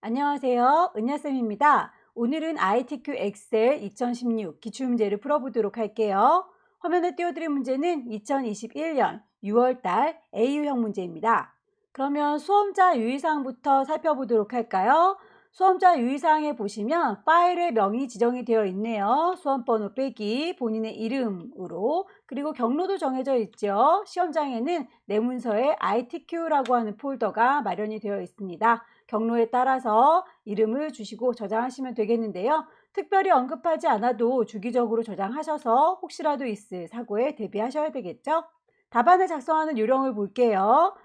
안녕하세요. 은야쌤입니다. 오늘은 ITQ 엑셀 2016 기출문제를 풀어보도록 할게요. 화면에 띄워드린 문제는 2021년 6월달 A유형 문제입니다. 그러면 수험자 유의사항부터 살펴보도록 할까요? 수험자 유의사항에 보시면 파일의 명이 지정이 되어 있네요. 수험번호 빼기 본인의 이름으로, 그리고 경로도 정해져 있죠. 시험장에는 내 문서에 ITQ라고 하는 폴더가 마련이 되어 있습니다. 경로에 따라서 이름을 주시고 저장하시면 되겠는데요. 특별히 언급하지 않아도 주기적으로 저장하셔서 혹시라도 있을 사고에 대비하셔야 되겠죠. 답안을 작성하는 요령을 볼게요.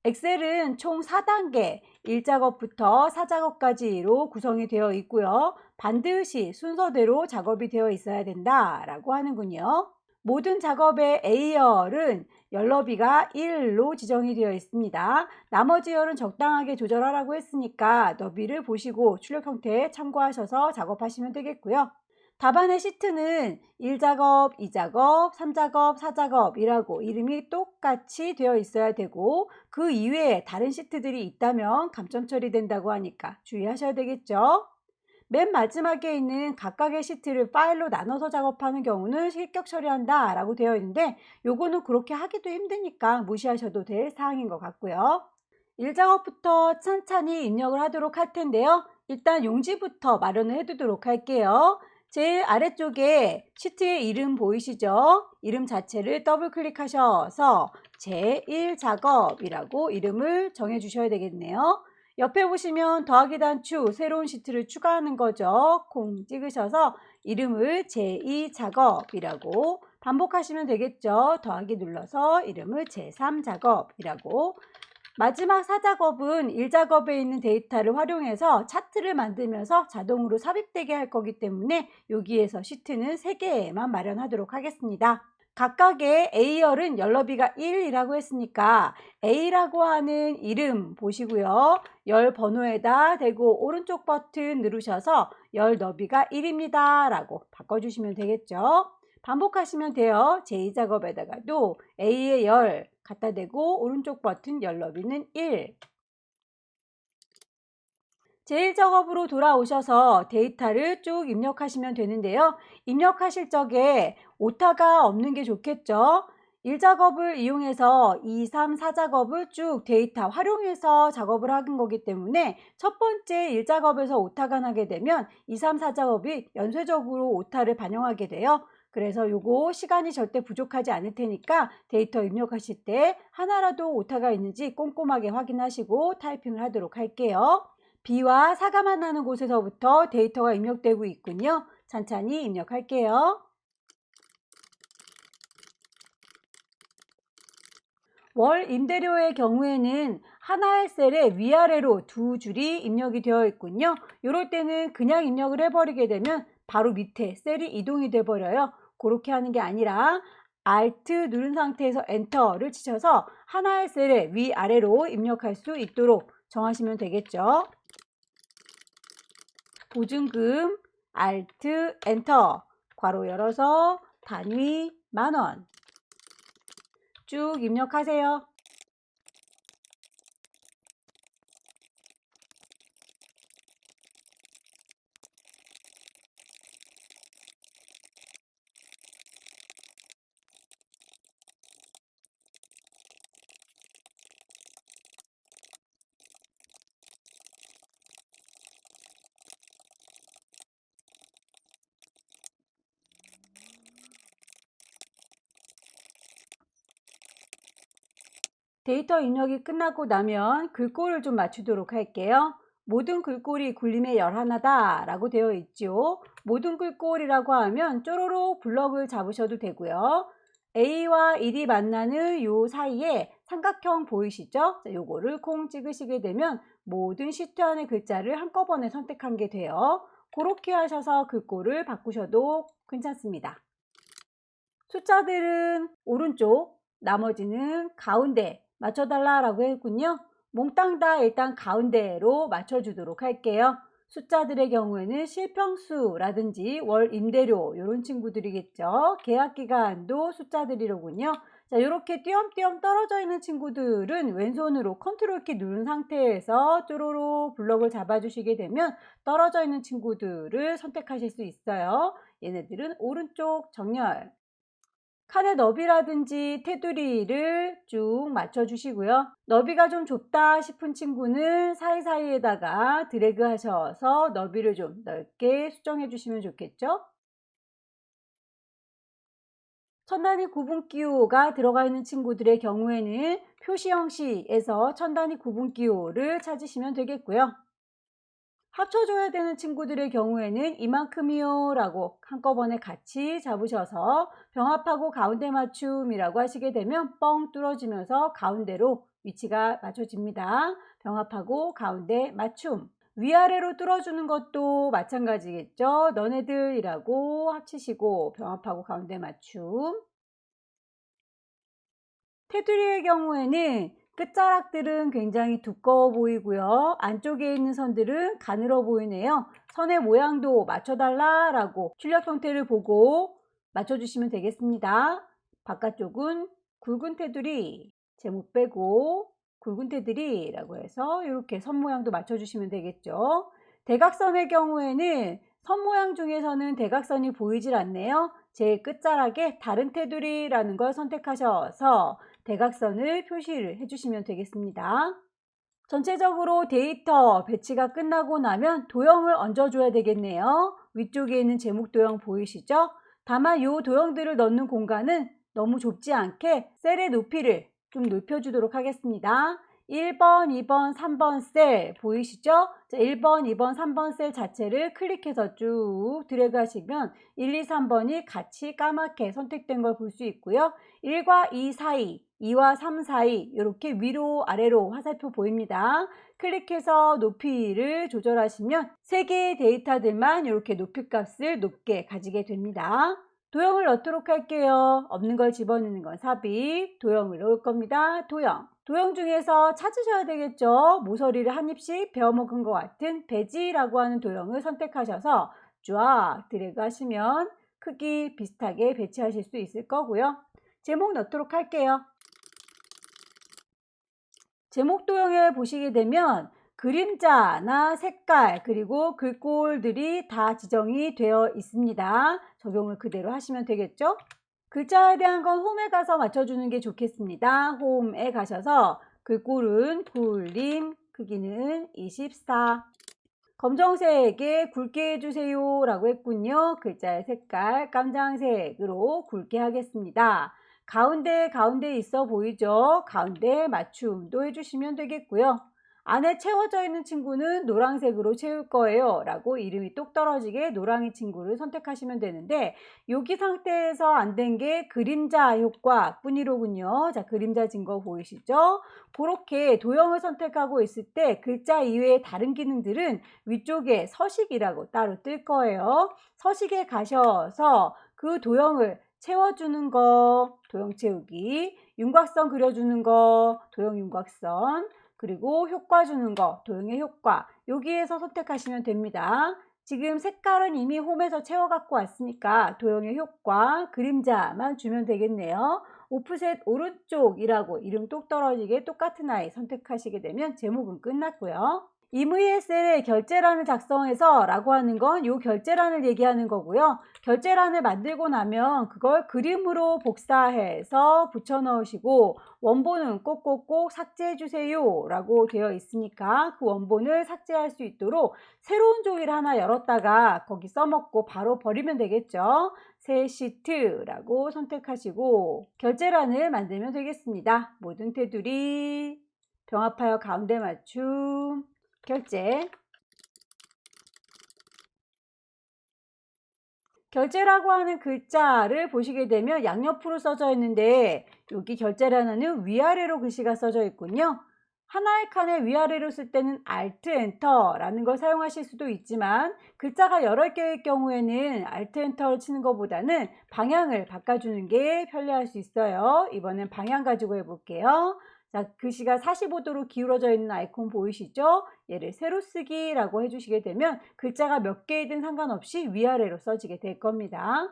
엑셀은 총 4단계, 1작업부터 4작업까지로 구성이 되어 있고요. 반드시 순서대로 작업이 되어 있어야 된다라고 하는군요. 모든 작업의 A열은 열너비가 1로 지정이 되어 있습니다. 나머지 열은 적당하게 조절하라고 했으니까 너비를 보시고 출력 형태 참고하셔서 작업하시면 되겠고요. 답안의 시트는 1작업, 2작업, 3작업, 4작업이라고 이름이 똑같이 되어 있어야 되고, 그 이외에 다른 시트들이 있다면 감점 처리된다고 하니까 주의하셔야 되겠죠. 맨 마지막에 있는 각각의 시트를 파일로 나눠서 작업하는 경우는 실격 처리한다 라고 되어 있는데, 요거는 그렇게 하기도 힘드니까 무시하셔도 될 사항인 것 같고요. 1작업부터 찬찬히 입력을 하도록 할 텐데요. 일단 용지부터 마련을 해두도록 할게요. 제일 아래쪽에 시트의 이름 보이시죠? 이름 자체를 더블 클릭하셔서 제1작업이라고 이름을 정해 주셔야 되겠네요. 옆에 보시면 더하기 단추, 새로운 시트를 추가하는 거죠. 콩 찍으셔서 이름을 제2작업이라고 반복하시면 되겠죠. 더하기 눌러서 이름을 제3작업이라고. 마지막 4작업은 1작업에 있는 데이터를 활용해서 차트를 만들면서 자동으로 삽입되게 할 거기 때문에 여기에서 시트는 3개만 마련하도록 하겠습니다. 각각의 A열은 열너비가 1이라고 했으니까 A라고 하는 이름 보시고요. 열 번호에다 대고 오른쪽 버튼 누르셔서 열 너비가 1입니다 라고 바꿔주시면 되겠죠. 반복하시면 돼요. 제2작업에다가도 A의 열 갖다 대고 오른쪽 버튼 열 너비는 1. 제1작업으로 돌아오셔서 데이터를 쭉 입력하시면 되는데요. 입력하실 적에 오타가 없는 게 좋겠죠. 1작업을 이용해서 2, 3, 4작업을 쭉 데이터 활용해서 작업을 하는 거기 때문에 첫 번째 1작업에서 오타가 나게 되면 2, 3, 4작업이 연쇄적으로 오타를 반영하게 돼요. 그래서 요거 시간이 절대 부족하지 않을 테니까 데이터 입력하실 때 하나라도 오타가 있는지 꼼꼼하게 확인하시고 타이핑을 하도록 할게요. B와 사과만 나는 곳에서부터 데이터가 입력되고 있군요. 찬찬히 입력할게요. 월 임대료의 경우에는 하나의 셀에 위아래로 두 줄이 입력이 되어 있군요. 이럴 때는 그냥 입력을 해버리게 되면 바로 밑에 셀이 이동이 돼 버려요. 그렇게 하는 게 아니라 Alt 누른 상태에서 엔터를 치셔서 하나의 셀에 위아래로 입력할 수 있도록 정하시면 되겠죠. 보증금 Alt 엔터 괄호 열어서 단위 만원 쭉 입력하세요. 데이터 입력이 끝나고 나면 글꼴을 좀 맞추도록 할게요. 모든 글꼴이 굴림의 11다 라고 되어 있죠. 모든 글꼴이라고 하면 쪼로록 블럭을 잡으셔도 되고요. A와 1이 만나는 요 사이에 삼각형 보이시죠? 자, 요거를 콩 찍으시게 되면 모든 시트 안의 글자를 한꺼번에 선택한 게 돼요. 그렇게 하셔서 글꼴을 바꾸셔도 괜찮습니다. 숫자들은 오른쪽, 나머지는 가운데 맞춰달라고 했군요. 몽땅 다 일단 가운데로 맞춰주도록 할게요. 숫자들의 경우에는 실평수라든지 월 임대료 이런 친구들이겠죠. 계약기간도 숫자들이로군요. 자, 이렇게 띄엄띄엄 떨어져 있는 친구들은 왼손으로 컨트롤 키 누른 상태에서 쭈루루 블럭을 잡아주시게 되면 떨어져 있는 친구들을 선택하실 수 있어요. 얘네들은 오른쪽 정렬. 칸의 너비라든지 테두리를 쭉 맞춰주시고요. 너비가 좀 좁다 싶은 친구는 사이사이에다가 드래그 하셔서 너비를 좀 넓게 수정해 주시면 좋겠죠. 천 단위 구분 기호가 들어가 있는 친구들의 경우에는 표시 형식에서 천 단위 구분 기호를 찾으시면 되겠고요. 합쳐줘야 되는 친구들의 경우에는 이만큼이요 라고 한꺼번에 같이 잡으셔서 병합하고 가운데 맞춤이라고 하시게 되면 뻥 뚫어지면서 가운데로 위치가 맞춰집니다. 병합하고 가운데 맞춤. 위아래로 뚫어주는 것도 마찬가지겠죠. 너네들이라고 합치시고 병합하고 가운데 맞춤. 테두리의 경우에는 끝자락들은 굉장히 두꺼워 보이고요. 안쪽에 있는 선들은 가늘어 보이네요. 선의 모양도 맞춰달라 라고 출력 형태를 보고 맞춰주시면 되겠습니다. 바깥쪽은 굵은 테두리, 제목 빼고 굵은 테두리 라고 해서 이렇게 선 모양도 맞춰주시면 되겠죠. 대각선의 경우에는 선 모양 중에서는 대각선이 보이질 않네요. 제일 끝자락에 다른 테두리라는 걸 선택하셔서 대각선을 표시를 해주시면 되겠습니다. 전체적으로 데이터 배치가 끝나고 나면 도형을 얹어줘야 되겠네요. 위쪽에 있는 제목 도형 보이시죠? 다만 이 도형들을 넣는 공간은 너무 좁지 않게 셀의 높이를 좀 높여주도록 하겠습니다. 1번, 2번, 3번 셀 보이시죠? 자, 1번, 2번, 3번 셀 자체를 클릭해서 쭉 드래그 하시면 1, 2, 3번이 같이 까맣게 선택된 걸 볼 수 있고요. 1과 2 사이, 2와 3 사이 이렇게 위로 아래로 화살표 보입니다. 클릭해서 높이를 조절하시면 3개의 데이터들만 이렇게 높이 값을 높게 가지게 됩니다. 도형을 넣도록 할게요. 없는 걸 집어넣는 건 삽입, 도형을 넣을 겁니다. 도형 중에서 찾으셔야 되겠죠. 모서리를 한 입씩 베어먹은 것 같은 배지라고 하는 도형을 선택하셔서 쫙 드래그 하시면 크기 비슷하게 배치하실 수 있을 거고요. 제목 넣도록 할게요. 제목 도형에 보시게 되면 그림자나 색깔 그리고 글꼴들이 다 지정이 되어 있습니다. 적용을 그대로 하시면 되겠죠. 글자에 대한 건 홈에 가서 맞춰주는 게 좋겠습니다. 홈에 가셔서 글꼴은 굴림, 크기는 24. 검정색에 굵게 해주세요 라고 했군요. 글자의 색깔 깜장색으로 굵게 하겠습니다. 가운데 있어 보이죠? 가운데 맞춤도 해주시면 되겠고요. 안에 채워져 있는 친구는 노란색으로 채울 거예요 라고 이름이 똑 떨어지게 노랑이 친구를 선택하시면 되는데 여기 상태에서 안 된 게 그림자 효과 뿐이로군요. 자, 그림자 증거 보이시죠? 그렇게 도형을 선택하고 있을 때 글자 이외의 다른 기능들은 위쪽에 서식이라고 따로 뜰 거예요. 서식에 가셔서 그 도형을 채워주는 거, 도형 채우기, 윤곽선 그려주는 거, 도형 윤곽선, 그리고 효과 주는 거, 도형의 효과, 여기에서 선택하시면 됩니다. 지금 색깔은 이미 홈에서 채워 갖고 왔으니까 도형의 효과, 그림자만 주면 되겠네요. 오프셋 오른쪽이라고 이름 똑 떨어지게 똑같은 아이 선택하시게 되면 제목은 끝났고요. 임의의 셀에 결제란을 작성해서 라고 하는 건 이 결제란을 얘기하는 거고요. 결제란을 만들고 나면 그걸 그림으로 복사해서 붙여 넣으시고 원본은 꼭꼭꼭 삭제해 주세요 라고 되어 있으니까 그 원본을 삭제할 수 있도록 새로운 종이를 하나 열었다가 거기 써먹고 바로 버리면 되겠죠. 새 시트라고 선택하시고 결제란을 만들면 되겠습니다. 모든 테두리 병합하여 가운데 맞춤 결제. 결제라고 하는 글자를 보시게 되면 양옆으로 써져 있는데 여기 결제라는 위아래로 글씨가 써져 있군요. 하나의 칸에 위아래로 쓸 때는 Alt, Enter라는 걸 사용하실 수도 있지만 글자가 여러 개일 경우에는 Alt, Enter를 치는 것보다는 방향을 바꿔주는 게 편리할 수 있어요. 이번엔 방향 가지고 해볼게요. 자, 글씨가 45도로 기울어져 있는 아이콘 보이시죠? 얘를 세로 쓰기라고 해주시게 되면 글자가 몇 개이든 상관없이 위아래로 써지게 될 겁니다.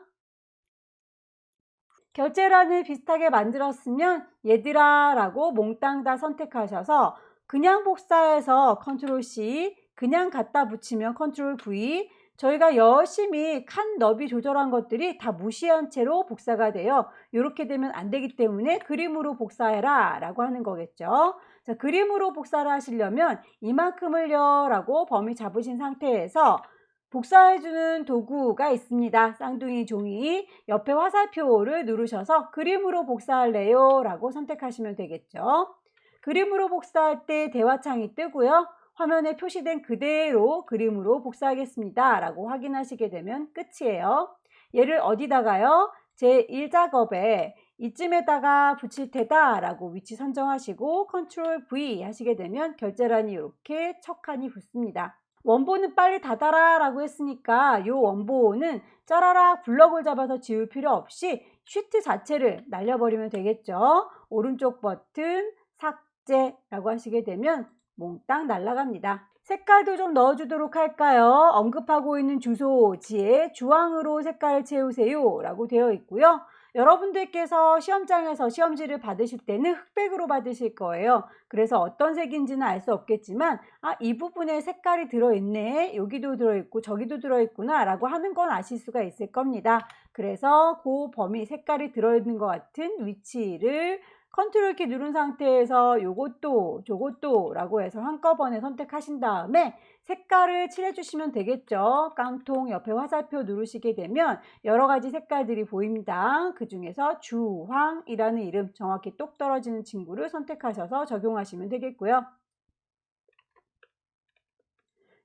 결제란을 비슷하게 만들었으면 얘들아 라고 몽땅 다 선택하셔서 그냥 복사해서 컨트롤 C, 그냥 갖다 붙이면 컨트롤 V, 저희가 열심히 칸 너비 조절한 것들이 다 무시한 채로 복사가 돼요. 이렇게 되면 안 되기 때문에 그림으로 복사해라 라고 하는 거겠죠. 자, 그림으로 복사를 하시려면 이만큼을요 라고 범위 잡으신 상태에서 복사해주는 도구가 있습니다. 쌍둥이 종이 옆에 화살표를 누르셔서 그림으로 복사할래요 라고 선택하시면 되겠죠. 그림으로 복사할 때 대화창이 뜨고요. 화면에 표시된 그대로 그림으로 복사하겠습니다 라고 확인하시게 되면 끝이에요. 얘를 어디다가요? 제1작업에 이쯤에다가 붙일 테다 라고 위치 선정하시고 컨트롤 V 하시게 되면 결제란이 이렇게 척하니 붙습니다. 원본은 빨리 닫아라 라고 했으니까 이 원본은 짜라락 블럭을 잡아서 지울 필요 없이 쉬트 자체를 날려버리면 되겠죠. 오른쪽 버튼 삭제라고 하시게 되면 몽땅 날아갑니다. 색깔도 좀 넣어주도록 할까요? 언급하고 있는 주소지에 주황으로 색깔을 채우세요 라고 되어 있고요. 여러분들께서 시험장에서 시험지를 받으실 때는 흑백으로 받으실 거예요. 그래서 어떤 색인지는 알 수 없겠지만 이 부분에 색깔이 들어있네, 여기도 들어있고 저기도 들어있구나 라고 하는 건 아실 수가 있을 겁니다. 그래서 그 범위 색깔이 들어있는 것 같은 위치를 컨트롤 키 누른 상태에서 요것도 저것도 라고 해서 한꺼번에 선택하신 다음에 색깔을 칠해주시면 되겠죠. 깡통 옆에 화살표 누르시게 되면 여러 가지 색깔들이 보입니다. 그 중에서 주황이라는 이름, 정확히 똑 떨어지는 친구를 선택하셔서 적용하시면 되겠고요.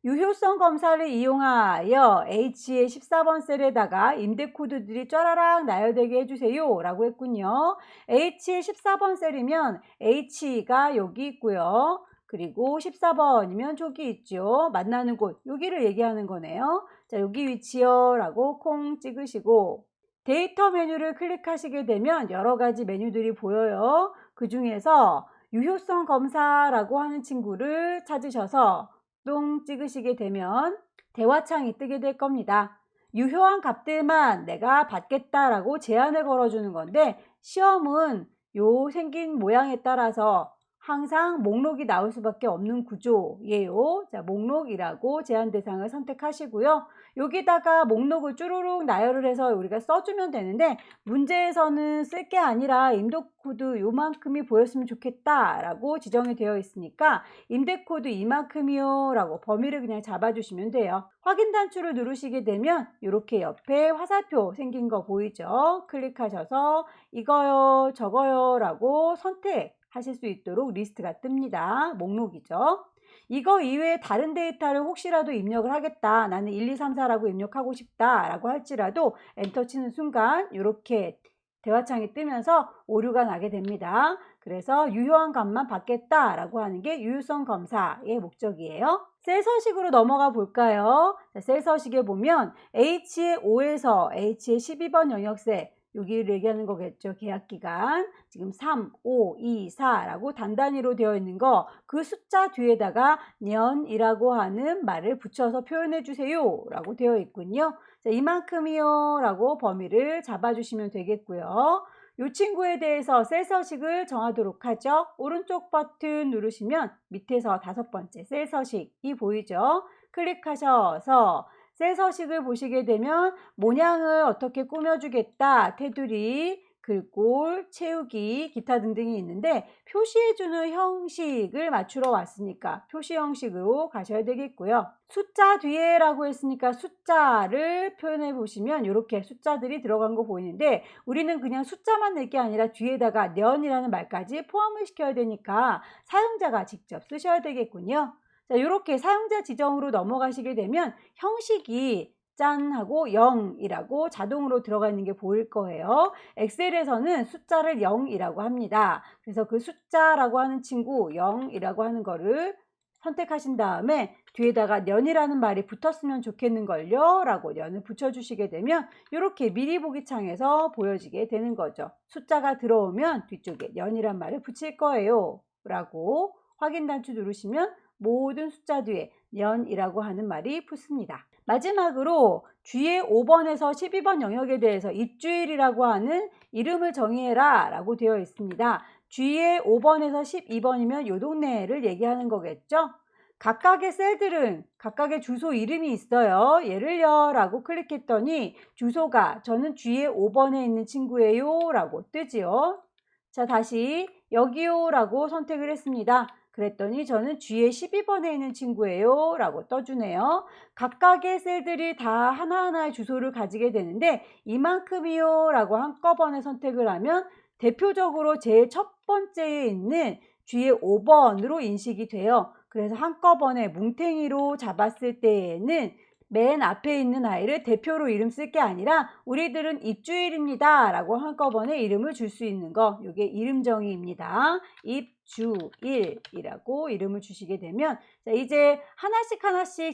유효성 검사를 이용하여 H의 14번 셀에다가 임대 코드들이 쫘라락 나열되게 해주세요 라고 했군요. H의 14번 셀이면 H가 여기 있고요. 그리고 14번이면 저기 있죠. 만나는 곳, 여기를 얘기하는 거네요. 자, 여기 위치요 라고 콩 찍으시고 데이터 메뉴를 클릭하시게 되면 여러 가지 메뉴들이 보여요. 그 중에서 유효성 검사라고 하는 친구를 찾으셔서 똥 찍으시게 되면 대화창이 뜨게 될 겁니다. 유효한 값들만 내가 받겠다라고 제한을 걸어주는 건데 시험은 요 생긴 모양에 따라서 항상 목록이 나올 수밖에 없는 구조예요. 자, 목록이라고 제한 대상을 선택하시고요. 여기다가 목록을 쭈루룩 나열을 해서 우리가 써주면 되는데 문제에서는 쓸 게 아니라 임대 코드 요만큼이 보였으면 좋겠다 라고 지정이 되어 있으니까 임대 코드 이만큼이요 라고 범위를 그냥 잡아주시면 돼요. 확인 단추를 누르시게 되면 이렇게 옆에 화살표 생긴 거 보이죠? 클릭하셔서 이거요 저거요 라고 선택하실 수 있도록 리스트가 뜹니다. 목록이죠. 이거 이외에 다른 데이터를 혹시라도 입력을 하겠다, 나는 1, 2, 3, 4라고 입력하고 싶다 라고 할지라도 엔터 치는 순간 이렇게 대화창이 뜨면서 오류가 나게 됩니다. 그래서 유효한 값만 받겠다 라고 하는 게 유효성 검사의 목적이에요. 셀 서식으로 넘어가 볼까요? 자, 셀 서식에 보면 H의 5에서 H의 12번 영역셀, 여기를 얘기하는 거겠죠. 계약기간 지금 3, 5, 2, 4라고 단단위로 되어 있는 거, 그 숫자 뒤에다가 년이라고 하는 말을 붙여서 표현해 주세요 라고 되어 있군요. 자, 이만큼이요 라고 범위를 잡아주시면 되겠고요. 이 친구에 대해서 셀 서식을 정하도록 하죠. 오른쪽 버튼 누르시면 밑에서 5번째 셀 서식이 보이죠. 클릭하셔서 셀 서식을 보시게 되면 모양을 어떻게 꾸며주겠다, 테두리, 글꼴, 채우기, 기타 등등이 있는데 표시해주는 형식을 맞추러 왔으니까 표시 형식으로 가셔야 되겠고요. 숫자 뒤에 라고 했으니까 숫자를 표현해 보시면 이렇게 숫자들이 들어간 거 보이는데 우리는 그냥 숫자만 낼 게 아니라 뒤에다가 년이라는 말까지 포함을 시켜야 되니까 사용자가 직접 쓰셔야 되겠군요. 자, 이렇게 사용자 지정으로 넘어가시게 되면 형식이 짠 하고 0이라고 자동으로 들어가 있는 게 보일 거예요. 엑셀에서는 숫자를 0이라고 합니다. 그래서 그 숫자라고 하는 친구 0이라고 하는 거를 선택하신 다음에 뒤에다가 년이라는 말이 붙었으면 좋겠는걸요 라고 년을 붙여주시게 되면 이렇게 미리 보기 창에서 보여지게 되는 거죠. 숫자가 들어오면 뒤쪽에 년이란 말을 붙일 거예요 라고 확인 단추 누르시면 모든 숫자 뒤에 년이라고 하는 말이 붙습니다. 마지막으로 G의 5번에서 12번 영역에 대해서 입주일이라고 하는 이름을 정의해라 라고 되어 있습니다. G의 5번에서 12번이면 요 동네를 얘기하는 거겠죠. 각각의 셀들은 각각의 주소 이름이 있어요. 예를요 라고 클릭했더니 주소가 저는 G의 5번에 있는 친구예요 라고 뜨지요. 자, 다시 여기요 라고 선택을 했습니다. 그랬더니 저는 G의 12번에 있는 친구예요 라고 떠주네요. 각각의 셀들이 다 하나하나의 주소를 가지게 되는데 이만큼이요 라고 한꺼번에 선택을 하면 대표적으로 제일 첫 번째에 있는 G의 5번으로 인식이 돼요. 그래서 한꺼번에 뭉탱이로 잡았을 때에는 맨 앞에 있는 아이를 대표로 이름 쓸 게 아니라 우리들은 입주일입니다 라고 한꺼번에 이름을 줄 수 있는 거, 이게 이름 정의입니다. 입주일이라고 이름을 주시게 되면, 자, 이제 하나씩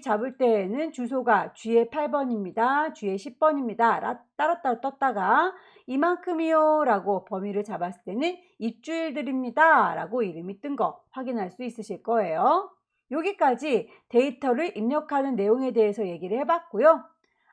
잡을 때에는 주소가 G의 8번입니다. G의 10번입니다. 따로따로 떴다가 이만큼이요 라고 범위를 잡았을 때는 입주일들입니다 라고 이름이 뜬 거 확인할 수 있으실 거예요. 여기까지 데이터를 입력하는 내용에 대해서 얘기를 해봤고요.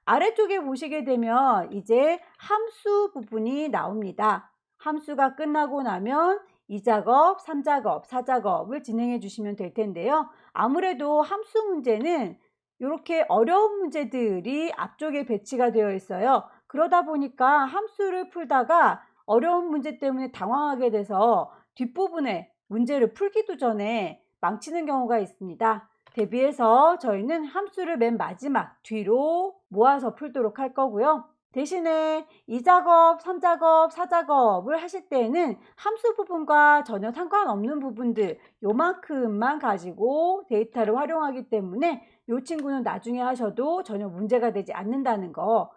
아래쪽에 보시게 되면 이제 함수 부분이 나옵니다. 함수가 끝나고 나면 2작업, 3작업, 4작업을 진행해 주시면 될 텐데요. 아무래도 함수 문제는 이렇게 어려운 문제들이 앞쪽에 배치가 되어 있어요. 그러다 보니까 함수를 풀다가 어려운 문제 때문에 당황하게 돼서 뒷부분에 문제를 풀기도 전에 망치는 경우가 있습니다. 대비해서 저희는 함수를 맨 마지막 뒤로 모아서 풀도록 할 거고요. 대신에 2작업, 3작업, 4작업을 하실 때는 함수 부분과 전혀 상관없는 부분들 요만큼만 가지고 데이터를 활용하기 때문에 이 친구는 나중에 하셔도 전혀 문제가 되지 않는다는 거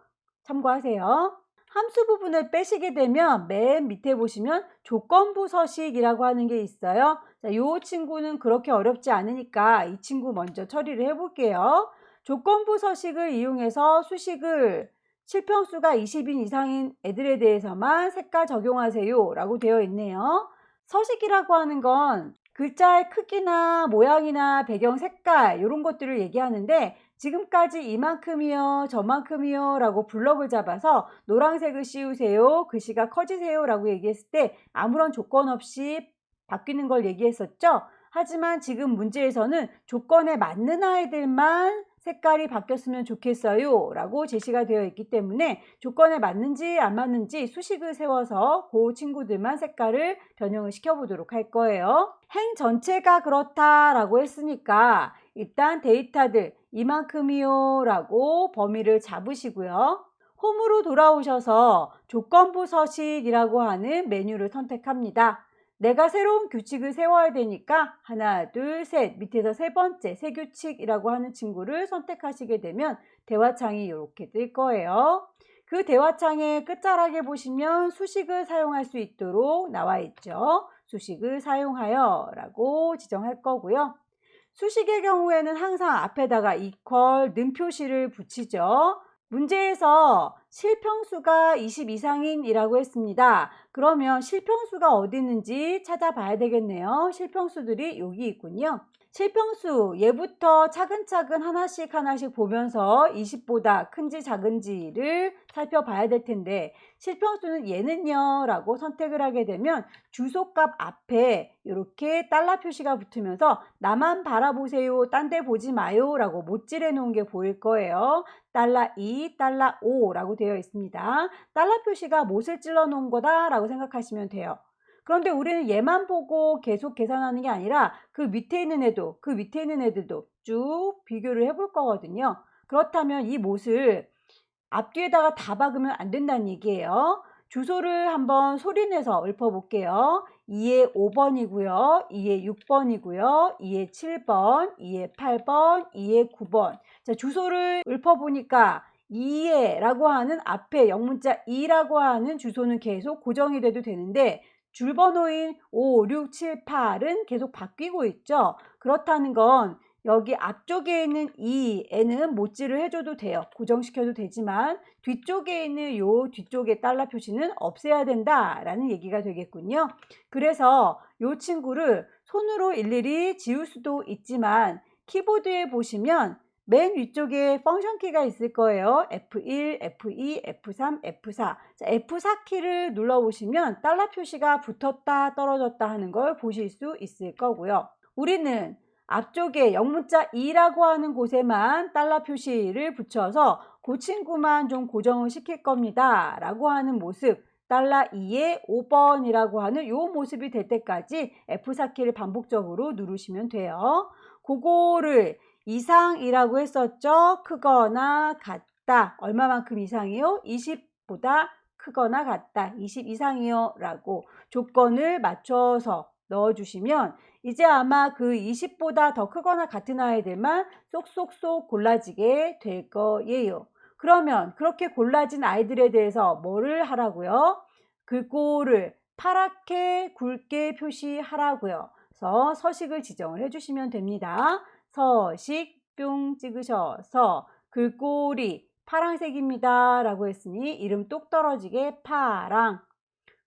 참고하세요. 함수 부분을 빼시게 되면 맨 밑에 보시면 조건부 서식이라고 하는 게 있어요. 자, 이 친구는 그렇게 어렵지 않으니까 이 친구 먼저 처리를 해볼게요. 조건부 서식을 이용해서 수식을 실평수가 20인 이상인 애들에 대해서만 색깔 적용하세요 라고 되어 있네요. 서식이라고 하는 건 글자의 크기나 모양이나 배경 색깔 이런 것들을 얘기하는데 지금까지 이만큼이요 저만큼이요 라고 블럭을 잡아서 노란색을 씌우세요, 글씨가 커지세요 라고 얘기했을 때 아무런 조건 없이 바뀌는 걸 얘기했었죠. 하지만 지금 문제에서는 조건에 맞는 아이들만 색깔이 바뀌었으면 좋겠어요 라고 제시가 되어 있기 때문에 조건에 맞는지 안 맞는지 수식을 세워서 그 친구들만 색깔을 변형을 시켜보도록 할 거예요. 행 전체가 그렇다라고 했으니까 일단 데이터들 이만큼이요 라고 범위를 잡으시고요. 홈으로 돌아오셔서 조건부 서식이라고 하는 메뉴를 선택합니다. 내가 새로운 규칙을 세워야 되니까 하나, 둘, 셋 밑에서 세 번째 새 규칙이라고 하는 친구를 선택하시게 되면 대화창이 이렇게 뜰 거예요. 그 대화창의 끝자락에 보시면 수식을 사용할 수 있도록 나와 있죠. 수식을 사용하여 라고 지정할 거고요. 수식의 경우에는 항상 앞에다가 이퀄 는 표시를 붙이죠. 문제에서 실평수가 20 이상인이라고 했습니다. 그러면 실평수가 어디 있는지 찾아봐야 되겠네요. 실평수들이 여기 있군요. 실평수 얘부터 차근차근 하나씩 보면서 20보다 큰지 작은지를 살펴봐야 될 텐데 실평수는 얘는요 라고 선택을 하게 되면 주소값 앞에 이렇게 달러 표시가 붙으면서 나만 바라보세요, 딴 데 보지 마요 라고 못질해 놓은 게 보일 거예요. 달러 2, 달러 5 라고 되어 있습니다. 달러 표시가 못을 찔러 놓은 거다 라고 생각하시면 돼요. 그런데 우리는 얘만 보고 계속 계산하는 게 아니라 그 밑에 있는 애도 그 밑에 있는 애들도 쭉 비교를 해볼 거거든요. 그렇다면 이 못을 앞뒤에다가 다 박으면 안 된다는 얘기예요. 주소를 한번 소리내서 읊어볼게요. 2에 5번이고요. 2에 6번이고요. 2에 7번, 2에 8번, 2에 9번. 자, 주소를 읊어보니까 2에 라고 하는 앞에 영문자 2라고 하는 주소는 계속 고정이 돼도 되는데 줄번호인 5, 6, 7, 8은 계속 바뀌고 있죠. 그렇다는 건 여기 앞쪽에 있는 이 애는 못질을 해줘도 돼요. 고정시켜도 되지만 뒤쪽에 있는 요 뒤쪽에 달러 표시는 없애야 된다라는 얘기가 되겠군요. 그래서 요 친구를 손으로 일일이 지울 수도 있지만 키보드에 보시면 맨 위쪽에 펑션 키가 있을 거예요. F1, F2, F3, F4. 자, F4 키를 눌러보시면 달러 표시가 붙었다 떨어졌다 하는 걸 보실 수 있을 거고요. 우리는 앞쪽에 영문자 2라고 하는 곳에만 달러 표시를 붙여서 그 친구만 좀 고정을 시킬 겁니다 라고 하는 모습, 달러 2의 5번이라고 하는 요 모습이 될 때까지 F4키를 반복적으로 누르시면 돼요. 그거를 이상이라고 했었죠. 크거나 같다. 얼마만큼 이상이요? 20보다 크거나 같다. 20 이상이요 라고 조건을 맞춰서 넣어주시면 이제 아마 그 20보다 더 크거나 같은 아이들만 쏙쏙쏙 골라지게 될 거예요. 그러면 그렇게 골라진 아이들에 대해서 뭐를 하라고요? 글꼴을 파랗게 굵게 표시하라고요. 그래서 서식을 지정을 해주시면 됩니다. 서식 뿅 찍으셔서 글꼴이 파란색입니다 라고 했으니 이름 똑 떨어지게 파랑.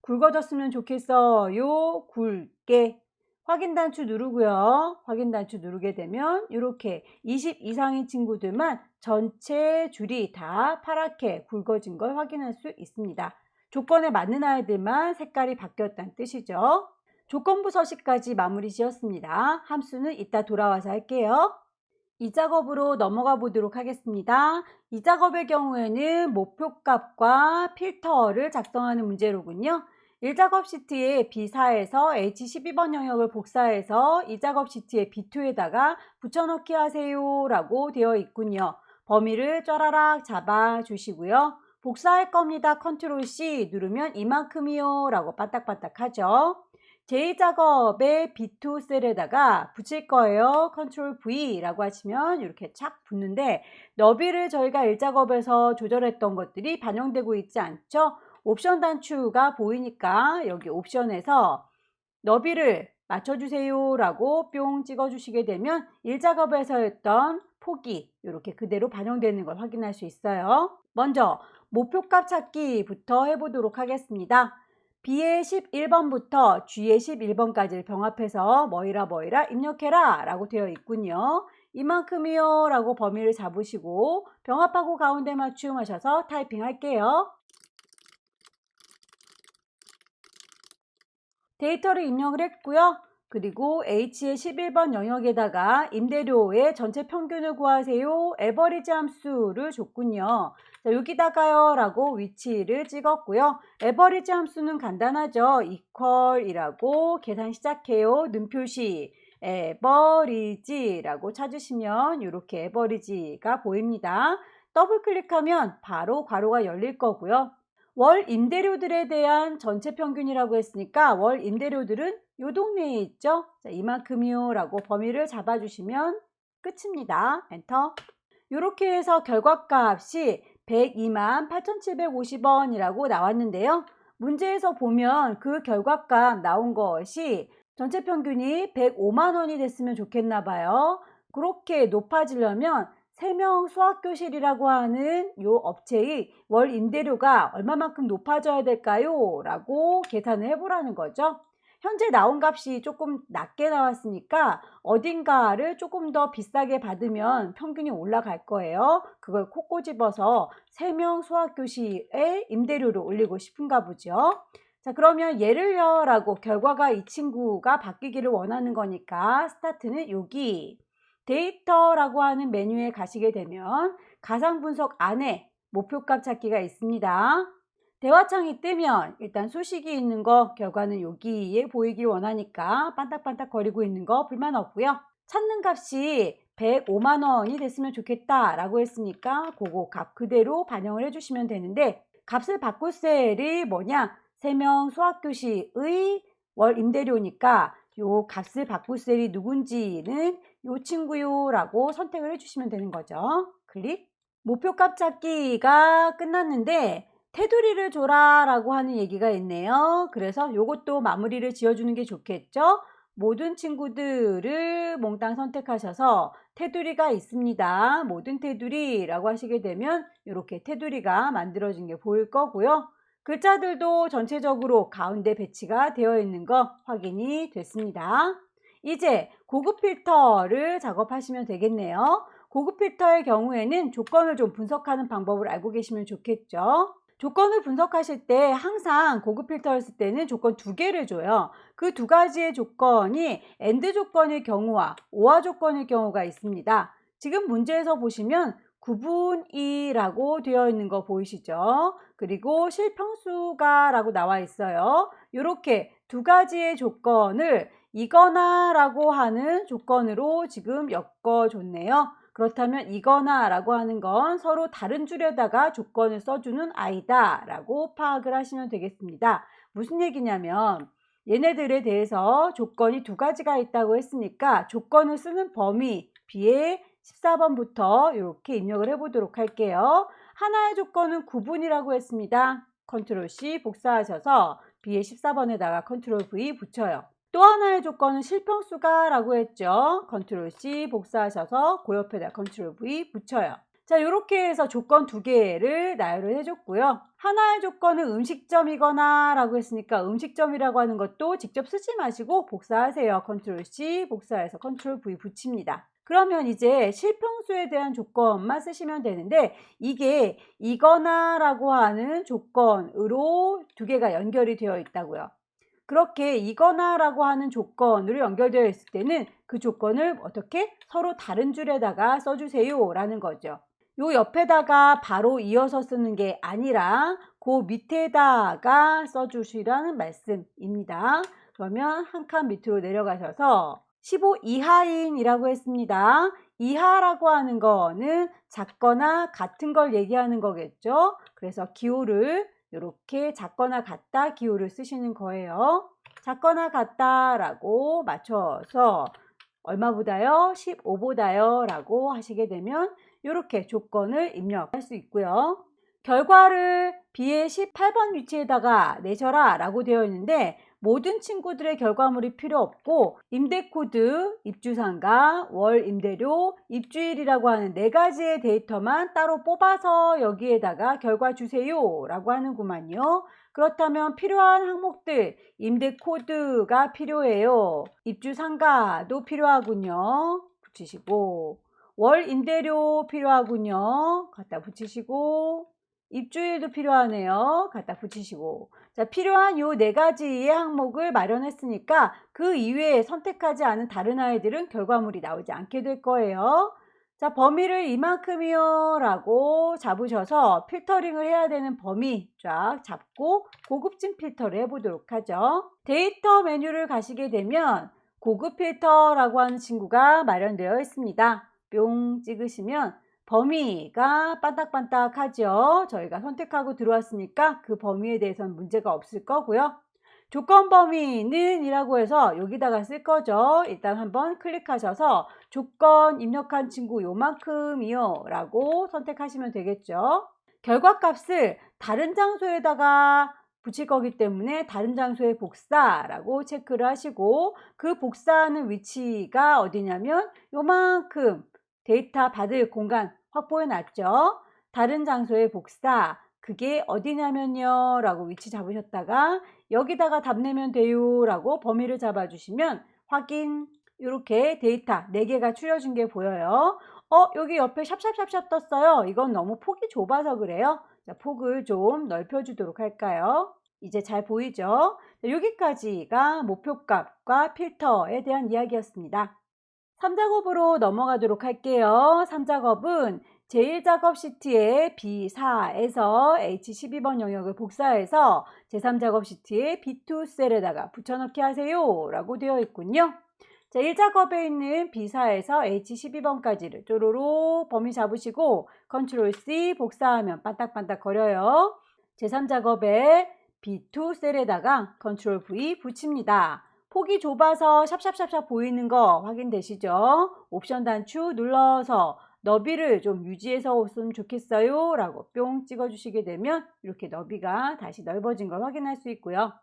굵어졌으면 좋겠어요. 굵게. 확인 단추 누르고요. 확인 단추 누르게 되면 이렇게 20 이상인 친구들만 전체 줄이 다 파랗게 굵어진 걸 확인할 수 있습니다. 조건에 맞는 아이들만 색깔이 바뀌었다는 뜻이죠. 조건부 서식까지 마무리 지었습니다. 함수는 이따 돌아와서 할게요. 이 작업으로 넘어가 보도록 하겠습니다. 이 작업의 경우에는 목표값과 필터를 작성하는 문제로군요. 1작업 시트에 B4에서 H12번 영역을 복사해서 이 작업 시트의 B2에다가 붙여넣기 하세요 라고 되어 있군요. 범위를 쫘라락 잡아 주시고요. 복사할 겁니다. 컨트롤 C 누르면 이만큼이요 라고 반딱반딱 하죠. 제2작업의 B2 셀에다가 붙일 거예요. 컨트롤 V 라고 하시면 이렇게 착 붙는데 너비를 저희가 1작업에서 조절했던 것들이 반영되고 있지 않죠? 옵션 단추가 보이니까 여기 옵션에서 너비를 맞춰주세요 라고 뿅 찍어주시게 되면 1작업에서 했던 폭이 이렇게 그대로 반영되는 걸 확인할 수 있어요. 먼저 목표값 찾기부터 해보도록 하겠습니다. B의 11번부터 G의 11번까지를 병합해서 뭐이라 입력해라 라고 되어 있군요. 이만큼이요 라고 범위를 잡으시고 병합하고 가운데 맞춤 하셔서 타이핑 할게요. 데이터를 입력을 했고요. 그리고 H의 11번 영역에다가 임대료의 전체 평균을 구하세요. 에버리지 함수를 줬군요. 자, 여기다가요 라고 위치를 찍었고요. 에버리지 함수는 간단하죠. equal이라고 계산 시작해요. 는표시 에버리지라고 찾으시면 이렇게 에버리지가 보입니다. 더블 클릭하면 바로 괄호가 열릴 거고요. 월 임대료들에 대한 전체 평균이라고 했으니까 월 임대료들은 요 동네에 있죠. 자, 이만큼이요 라고 범위를 잡아주시면 끝입니다. 엔터. 이렇게 해서 결과값이 102만 8,750원이라고 나왔는데요. 문제에서 보면 그 결과값 나온 것이 전체 평균이 105만 원이 됐으면 좋겠나 봐요. 그렇게 높아지려면 3명 수학교실이라고 하는 요 업체의 월 임대료가 얼마만큼 높아져야 될까요? 라고 계산을 해보라는 거죠. 현재 나온 값이 조금 낮게 나왔으니까 어딘가를 조금 더 비싸게 받으면 평균이 올라갈 거예요. 그걸 콕 꼬집어서 3명 수학교실의 임대료를 올리고 싶은가 보죠. 자, 그러면 예를요 라고 결과가 이 친구가 바뀌기를 원하는 거니까 스타트는 여기 데이터라고 하는 메뉴에 가시게 되면 가상 분석 안에 목표값 찾기가 있습니다. 대화창이 뜨면 일단 수식이 있는 거 결과는 여기에 보이길 원하니까 반딱반딱 거리고 있는 거 불만 없고요. 찾는 값이 105만 원이 됐으면 좋겠다 라고 했으니까 그거 값 그대로 반영을 해주시면 되는데 값을 바꿀 셀이 뭐냐? 3명 수학교실의 월 임대료니까 요 값을 바꿀 셀이 누군지는 요 친구요 라고 선택을 해주시면 되는 거죠. 클릭. 목표값 찾기가 끝났는데 테두리를 줘라 라고 하는 얘기가 있네요. 그래서 요것도 마무리를 지어주는 게 좋겠죠. 모든 친구들을 몽땅 선택하셔서 테두리가 있습니다. 모든 테두리라고 하시게 되면 이렇게 테두리가 만들어진 게 보일 거고요. 글자들도 전체적으로 가운데 배치가 되어 있는 거 확인이 됐습니다. 이제 고급 필터를 작업하시면 되겠네요. 고급 필터의 경우에는 조건을 좀 분석하는 방법을 알고 계시면 좋겠죠. 조건을 분석하실 때 항상 고급 필터를 쓸 때는 조건 2개를 줘요. 그 2가지의 조건이 AND 조건의 경우와 OR 조건의 경우가 있습니다. 지금 문제에서 보시면 9분 2라고 되어 있는 거 보이시죠? 그리고 실평수가 라고 나와 있어요. 이렇게 2가지의 조건을 이거나 라고 하는 조건으로 지금 엮어줬네요. 그렇다면 이거나 라고 하는 건 서로 다른 줄에다가 조건을 써주는 아이다 라고 파악을 하시면 되겠습니다. 무슨 얘기냐면 얘네들에 대해서 조건이 2가지가 있다고 했으니까 조건을 쓰는 범위 B에 14번부터 이렇게 입력을 해보도록 할게요. 하나의 조건은 9분이라고 했습니다. 컨트롤 C 복사하셔서 B에 14번에다가 컨트롤 V 붙여요. 또 하나의 조건은 실평수가 라고 했죠. 컨트롤 C 복사하셔서 그 옆에다 컨트롤 V 붙여요. 자, 이렇게 해서 조건 2개를 나열을 해줬고요. 하나의 조건은 음식점이거나 라고 했으니까 음식점이라고 하는 것도 직접 쓰지 마시고 복사하세요. 컨트롤 C 복사해서 컨트롤 V 붙입니다. 그러면 이제 실평수에 대한 조건만 쓰시면 되는데 이게 이거나 라고 하는 조건으로 2개가 연결이 되어 있다고요. 그렇게 이거나 라고 하는 조건으로 연결되어 있을 때는 그 조건을 어떻게 서로 다른 줄에다가 써주세요 라는 거죠. 요 옆에다가 바로 이어서 쓰는 게 아니라 그 밑에다가 써주시라는 말씀입니다. 그러면 한 칸 밑으로 내려가셔서 15 이하인이라고 했습니다. 이하라고 하는 거는 작거나 같은 걸 얘기하는 거겠죠. 그래서 기호를 이렇게 작거나 같다 기호를 쓰시는 거예요. 작거나 같다라고 맞춰서 얼마보다요? 15보다요 라고 하시게 되면 이렇게 조건을 입력할 수 있고요. 결과를 B의 18번 위치에다가 내셔라 라고 되어 있는데 모든 친구들의 결과물이 필요 없고 임대코드, 입주상가, 월 임대료, 입주일이라고 하는 4가지의 데이터만 따로 뽑아서 여기에다가 결과 주세요 라고 하는구만요. 그렇다면 필요한 항목들 임대코드가 필요해요. 입주상가도 필요하군요. 붙이시고 월 임대료 필요하군요. 갖다 붙이시고 입주일도 필요하네요. 갖다 붙이시고 자, 필요한 요 4가지의 항목을 마련했으니까 그 이외에 선택하지 않은 다른 아이들은 결과물이 나오지 않게 될 거예요. 자, 범위를 이만큼이요 라고 잡으셔서 필터링을 해야 되는 범위 쫙 잡고 고급진 필터를 해보도록 하죠. 데이터 메뉴를 가시게 되면 고급 필터라고 하는 친구가 마련되어 있습니다. 뿅 찍으시면 범위가 반딱반딱하죠. 저희가 선택하고 들어왔으니까 그 범위에 대해서는 문제가 없을 거고요. 조건 범위는 이라고 해서 여기다가 쓸 거죠. 일단 한번 클릭하셔서 조건 입력한 친구 요만큼이요 라고 선택하시면 되겠죠. 결과값을 다른 장소에다가 붙일 거기 때문에 다른 장소에 복사라고 체크를 하시고 그 복사하는 위치가 어디냐면 요만큼 데이터 받을 공간 확보해 놨죠. 다른 장소에 복사 그게 어디냐면요 라고 위치 잡으셨다가 여기다가 답 내면 돼요 라고 범위를 잡아 주시면 확인 이렇게 데이터 4개가 추려진 게 보여요. 여기 옆에 샵샵샵샵 떴어요. 이건 너무 폭이 좁아서 그래요. 자, 폭을 좀 넓혀 주도록 할까요? 이제 잘 보이죠? 자, 여기까지가 목표값과 필터에 대한 이야기였습니다. 3작업으로 넘어가도록 할게요. 3작업은 제1작업 시트의 B4에서 H12번 영역을 복사해서 제3작업 시트의 B2 셀에다가 붙여넣기 하세요 라고 되어 있군요. 자, 1작업에 있는 B4에서 H12번까지를 쪼로로 범위 잡으시고 컨트롤 C 복사하면 반딱반딱 거려요. 제3작업에 B2 셀에다가 컨트롤 V 붙입니다. 폭이 좁아서 샵샵샵샵 보이는 거 확인되시죠? 옵션 단추 눌러서 너비를 좀 유지해서 오시면 좋겠어요 라고 뿅 찍어 주시게 되면 이렇게 너비가 다시 넓어진 걸 확인할 수 있고요.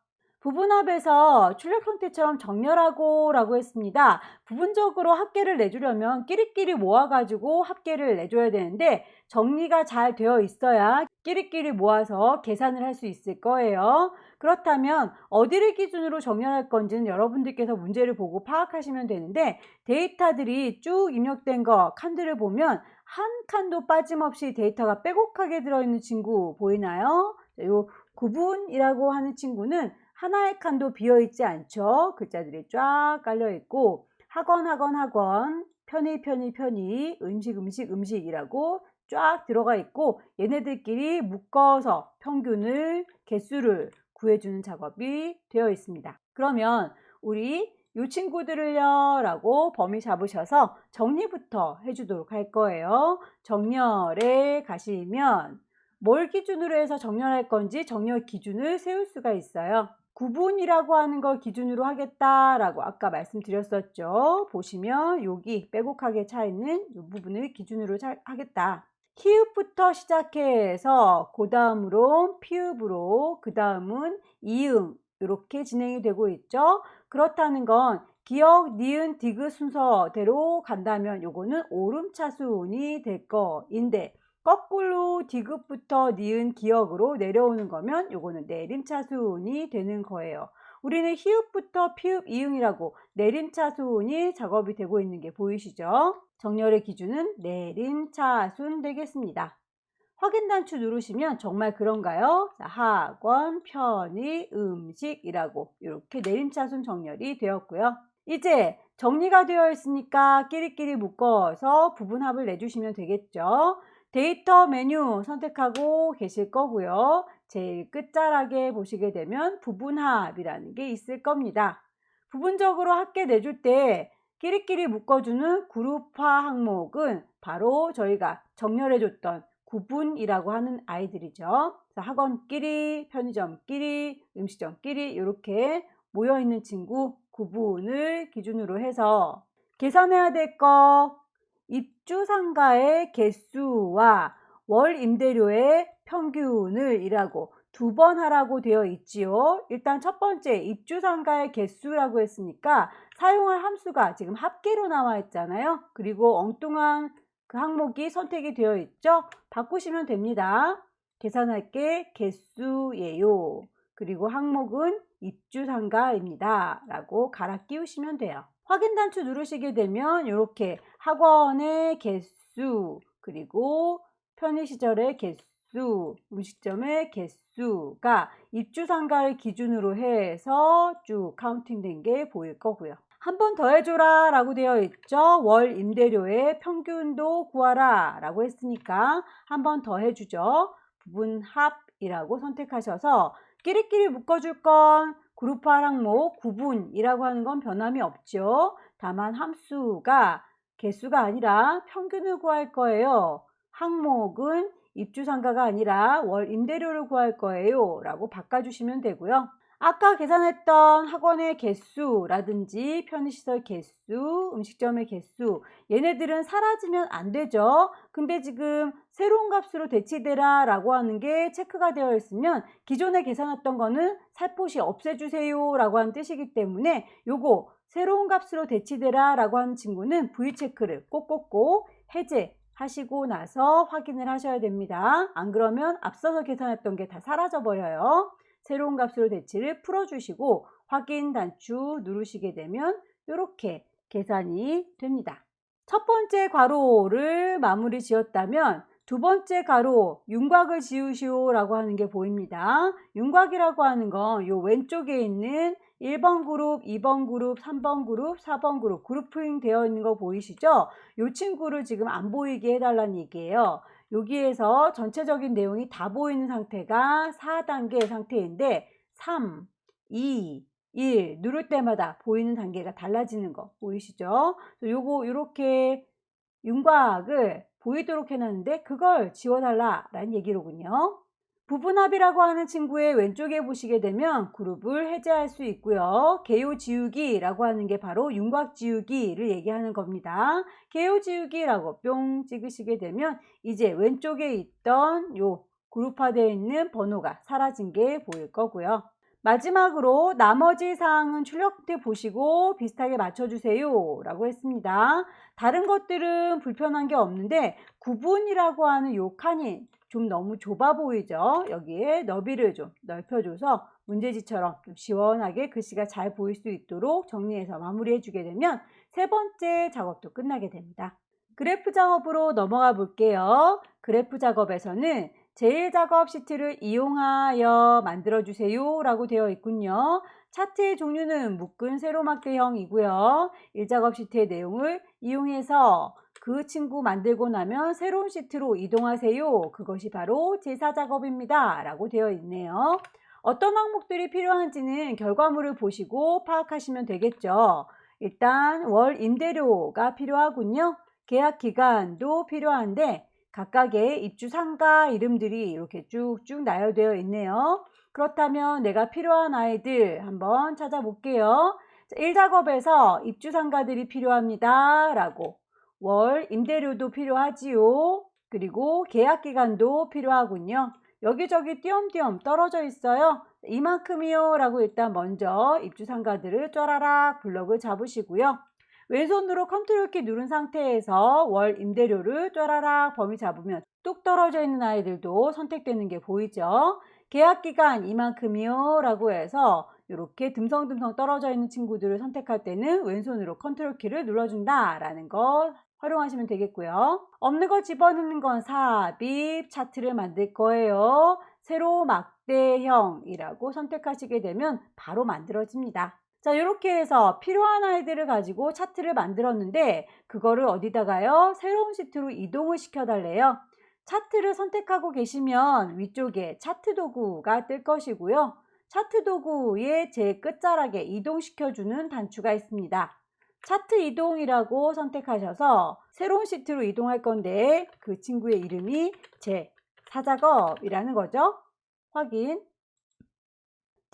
부분합에서 출력 형태처럼 정렬하고 라고 했습니다. 부분적으로 합계를 내주려면 끼리끼리 모아가지고 합계를 내줘야 되는데 정리가 잘 되어 있어야 끼리끼리 모아서 계산을 할 수 있을 거예요. 그렇다면 어디를 기준으로 정렬할 건지는 여러분들께서 문제를 보고 파악하시면 되는데, 데이터들이 쭉 입력된 거 칸들을 보면 한 칸도 빠짐없이 데이터가 빼곡하게 들어있는 친구 보이나요? 요 구분이라고 하는 친구는 하나의 칸도 비어있지 않죠. 글자들이 쫙 깔려있고, 학원, 학원, 학원, 편의, 편의, 편의, 음식, 음식, 음식이라고 쫙 들어가 있고, 얘네들끼리 묶어서 평균을, 개수를 구해주는 작업이 되어 있습니다. 그러면 우리 이 친구들을요 라고 범위 잡으셔서 정리부터 해주도록 할 거예요. 정렬에 가시면 뭘 기준으로 해서 정렬할 건지 정렬 기준을 세울 수가 있어요. 구분이라고 하는 걸 기준으로 하겠다라고 아까 말씀드렸었죠. 보시면 여기 빼곡하게 차 있는 이 부분을 기준으로 하겠다. 키읔부터 시작해서 그 다음으로 피읍으로, 그 다음은 이응, 이렇게 진행이 되고 있죠. 그렇다는 건 기역, 니은, 디귿 순서대로 간다면 요거는 오름차순이 될 거인데, 거꾸로 디귿부터 니은, 기역으로 내려오는 거면 요거는 내림차순이 되는 거예요. 우리는 히읗부터 피읍, 이응이라고 내림차순이 작업이 되고 있는 게 보이시죠? 정렬의 기준은 내림차순 되겠습니다. 확인 단추 누르시면 정말 그런가요? 자, 학원, 편의, 음식이라고 이렇게 내림차순 정렬이 되었고요. 이제 정리가 되어 있으니까 끼리끼리 묶어서 부분합을 내주시면 되겠죠. 데이터 메뉴 선택하고 계실 거고요. 제일 끝자락에 보시게 되면 부분합이라는 게 있을 겁니다. 부분적으로 합계 내줄 때 끼리끼리 묶어주는 그룹화 항목은 바로 저희가 정렬해줬던 구분이라고 하는 아이들이죠. 학원끼리, 편의점끼리, 음식점끼리 이렇게 모여있는 친구 구분을 기준으로 해서 계산해야 될 거, 입주상가의 개수와 월 임대료의 평균을 이라고 두 번 하라고 되어 있지요. 일단 첫 번째 입주상가의 개수라고 했으니까 사용할 함수가 지금 합계로 나와 있잖아요. 그리고 엉뚱한 그 항목이 선택이 되어 있죠. 바꾸시면 됩니다. 계산할게 개수예요. 그리고 항목은 입주상가입니다 라고 갈아 끼우시면 돼요. 확인 단추 누르시게 되면 이렇게 학원의 개수, 그리고 편의시설의 개수, 음식점의 개수가 입주상가를 기준으로 해서 쭉 카운팅된 게 보일 거고요. 한 번 더 해줘라 라고 되어 있죠. 월 임대료의 평균도 구하라 라고 했으니까 한 번 더 해주죠. 부분합이라고 선택하셔서 끼리끼리 묶어줄 건 그룹화 항목 구분이라고 하는 건 변함이 없죠. 다만 함수가 개수가 아니라 평균을 구할 거예요. 항목은 입주상가가 아니라 월 임대료를 구할 거예요 라고 바꿔주시면 되고요. 아까 계산했던 학원의 개수라든지 편의시설 개수, 음식점의 개수, 얘네들은 사라지면 안 되죠. 근데 지금 새로운 값으로 대치되라 라고 하는 게 체크가 되어 있으면 기존에 계산했던 거는 살포시 없애주세요 라고 하는 뜻이기 때문에 요거 새로운 값으로 대치되라 라고 하는 친구는 V체크를 꼭꼭꼭 해제하시고 나서 확인을 하셔야 됩니다. 안 그러면 앞서서 계산했던 게 다 사라져 버려요. 새로운 값으로 대치를 풀어주시고 확인 단추 누르시게 되면 이렇게 계산이 됩니다. 첫 번째 괄호를 마무리 지었다면 두 번째 가로 윤곽을 지우시오 라고 하는 게 보입니다. 윤곽이라고 하는 건 요 왼쪽에 있는 1번 그룹, 2번 그룹, 3번 그룹, 4번 그룹 그룹핑 되어 있는 거 보이시죠? 요 친구를 지금 안 보이게 해달라는 얘기예요. 여기에서 전체적인 내용이 다 보이는 상태가 4단계 상태인데 3, 2, 1 누를 때마다 보이는 단계가 달라지는 거 보이시죠? 요거 이렇게 윤곽을 보이도록 해놨는데 그걸 지워달라라는 얘기로군요. 부분합이라고 하는 친구의 왼쪽에 보시게 되면 그룹을 해제할 수 있고요. 개요 지우기라고 하는 게 바로 윤곽 지우기를 얘기하는 겁니다. 개요 지우기라고 뿅 찍으시게 되면 이제 왼쪽에 있던 요 그룹화되어 있는 번호가 사라진 게 보일 거고요. 마지막으로 나머지 사항은 출력 형태 보시고 비슷하게 맞춰주세요 라고 했습니다. 다른 것들은 불편한 게 없는데 구분이라고 하는 요 칸이 좀 너무 좁아 보이죠. 여기에 너비를 좀 넓혀줘서 문제지처럼 좀 시원하게 글씨가 잘 보일 수 있도록 정리해서 마무리해 주게 되면 세 번째 작업도 끝나게 됩니다. 그래프 작업으로 넘어가 볼게요. 그래프 작업에서는 제1작업 시트를 이용하여 만들어주세요 라고 되어 있군요. 차트의 종류는 묶은 세로막대형이고요. 1작업 시트의 내용을 이용해서 그 친구 만들고 나면 새로운 시트로 이동하세요. 그것이 바로 제4작업입니다 라고 되어 있네요. 어떤 항목들이 필요한지는 결과물을 보시고 파악하시면 되겠죠. 일단 월 임대료가 필요하군요. 계약 기간도 필요한데 각각의 입주 상가 이름들이 이렇게 쭉쭉 나열되어 있네요. 그렇다면 내가 필요한 아이들 한번 찾아볼게요. 1작업에서 입주 상가들이 필요합니다 라고, 월 임대료도 필요하지요. 그리고 계약 기간도 필요하군요. 여기저기 띄엄띄엄 떨어져 있어요. 이만큼이요 라고 일단 먼저 입주 상가들을 쫘라락 블럭을 잡으시고요. 왼손으로 컨트롤 키 누른 상태에서 월 임대료를 쫘라락 범위 잡으면 뚝 떨어져 있는 아이들도 선택되는 게 보이죠. 계약기간 이만큼이요 라고 해서 이렇게 듬성듬성 떨어져 있는 친구들을 선택할 때는 왼손으로 컨트롤 키를 눌러준다 라는 거 활용하시면 되겠고요. 없는 거 집어넣는 건 삽입 차트를 만들 거예요. 세로 막대형이라고 선택하시게 되면 바로 만들어집니다. 자, 이렇게 해서 필요한 아이들을 가지고 차트를 만들었는데 그거를 어디다가요? 새로운 시트로 이동을 시켜달래요. 차트를 선택하고 계시면 위쪽에 차트 도구가 뜰 것이고요. 차트 도구의 제 끝자락에 이동시켜주는 단추가 있습니다. 차트 이동이라고 선택하셔서 새로운 시트로 이동할 건데 그 친구의 이름이 제4작업이라는 거죠. 확인.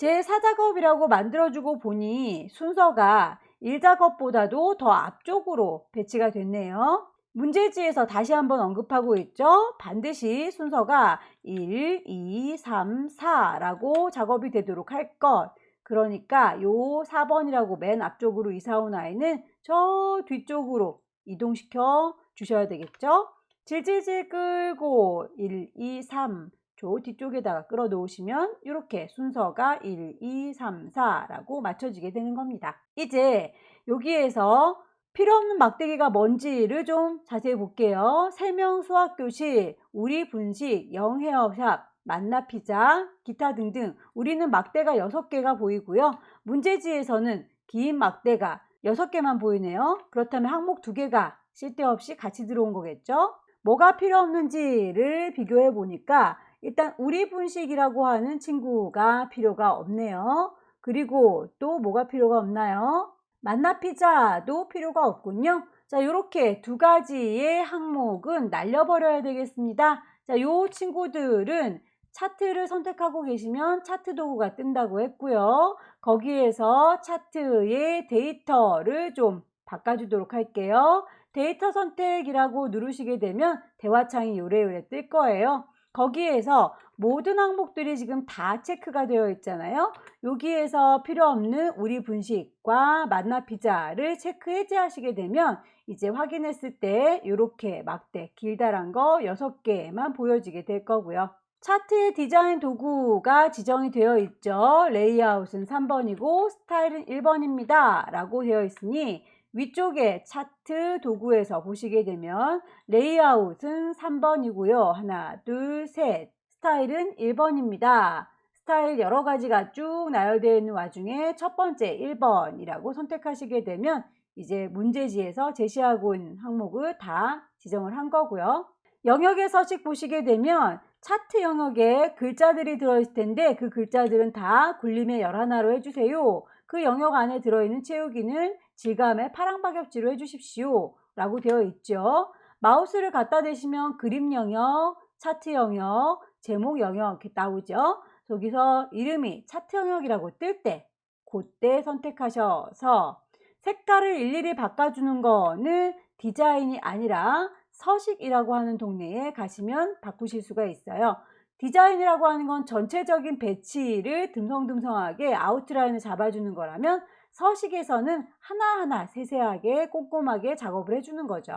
제4작업이라고 만들어주고 보니 순서가 1작업보다도 더 앞쪽으로 배치가 됐네요. 문제지에서 다시 한번 언급하고 있죠. 반드시 순서가 1, 2, 3, 4라고 작업이 되도록 할 것. 그러니까 요 4번이라고 맨 앞쪽으로 이사 온 아이는 저 뒤쪽으로 이동시켜 주셔야 되겠죠. 질질질 끌고 1, 2, 3 저 뒤쪽에다가 끌어 놓으시면 이렇게 순서가 1, 2, 3, 4라고 맞춰지게 되는 겁니다. 이제 여기에서 필요 없는 막대기가 뭔지를 좀 자세히 볼게요. 세명 수학교실, 우리 분식, 영헤어샵, 만나피자, 기타 등등 우리는 막대가 6개가 보이고요. 문제지에서는 긴 막대가 6개만 보이네요. 그렇다면 항목 2개가 쓸데없이 같이 들어온 거겠죠. 뭐가 필요 없는지를 비교해 보니까 일단 우리 분식이라고 하는 친구가 필요가 없네요. 그리고 또 뭐가 필요가 없나요? 만나피자도 필요가 없군요. 자, 이렇게 두 가지의 항목은 날려버려야 되겠습니다. 자, 요 친구들은 차트를 선택하고 계시면 차트 도구가 뜬다고 했고요. 거기에서 차트의 데이터를 좀 바꿔주도록 할게요. 데이터 선택이라고 누르시게 되면 대화창이 요래요래 뜰 거예요. 거기에서 모든 항목들이 지금 다 체크가 되어 있잖아요. 여기에서 필요 없는 우리 분식과 만나피자를 체크 해제하시게 되면 이제 확인했을 때 이렇게 막대 길다란 거 6개만 보여지게 될 거고요. 차트의 디자인 도구가 지정이 되어 있죠. 레이아웃은 3번이고 스타일은 1번입니다 라고 되어 있으니 위쪽에 차트 도구에서 보시게 되면 레이아웃은 3번이고요. 하나, 둘, 셋. 스타일은 1번입니다. 스타일 여러 가지가 쭉 나열되어 있는 와중에 첫 번째 1번이라고 선택하시게 되면 이제 문제지에서 제시하고 있는 항목을 다 지정을 한 거고요. 영역의 서식 보시게 되면 차트 영역에 글자들이 들어있을 텐데 그 글자들은 다 굴림의 11하로 해주세요. 그 영역 안에 들어있는 채우기는 질감의 파랑 박역지로 해주십시오 라고 되어 있죠. 마우스를 갖다 대시면 그림 영역, 차트 영역, 제목 영역 이렇게 나오죠. 여기서 이름이 차트 영역이라고 뜰 때 그때 선택하셔서 색깔을 일일이 바꿔주는 거는 디자인이 아니라 서식이라고 하는 동네에 가시면 바꾸실 수가 있어요. 디자인이라고 하는 건 전체적인 배치를 듬성듬성하게 아웃라인을 잡아주는 거라면 서식에서는 하나하나 세세하게 꼼꼼하게 작업을 해주는 거죠.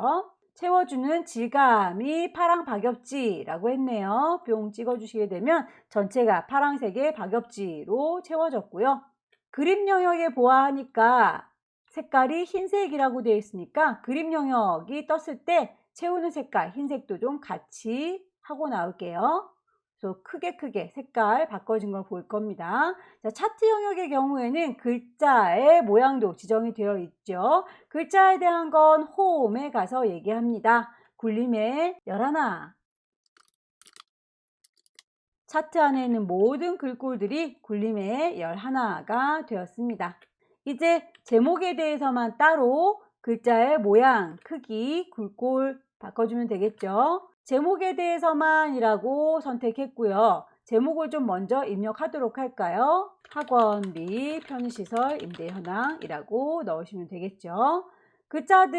채워주는 질감이 파랑 박엽지라고 했네요. 뿅 찍어주시게 되면 전체가 파랑색의 박엽지로 채워졌고요. 그림 영역에 보아하니까 색깔이 흰색이라고 되어 있으니까 그림 영역이 떴을 때 채우는 색깔 흰색도 좀 같이 하고 나올게요. 그래서 크게 색깔 바꿔진 걸 볼 겁니다. 자, 차트 영역의 경우에는 글자의 모양도 지정이 되어 있죠. 글자에 대한 건 홈에 가서 얘기합니다. 굴림의 11. 차트 안에 있는 모든 글꼴들이 굴림의 11가 되었습니다. 이제 제목에 대해서만 따로 글자의 모양, 크기, 글꼴 바꿔주면 되겠죠. 제목에 대해서만이라고 선택했고요. 제목을 좀 먼저 입력하도록 할까요? 학원 및 편의시설 임대 현황이라고 넣으시면 되겠죠. 글자에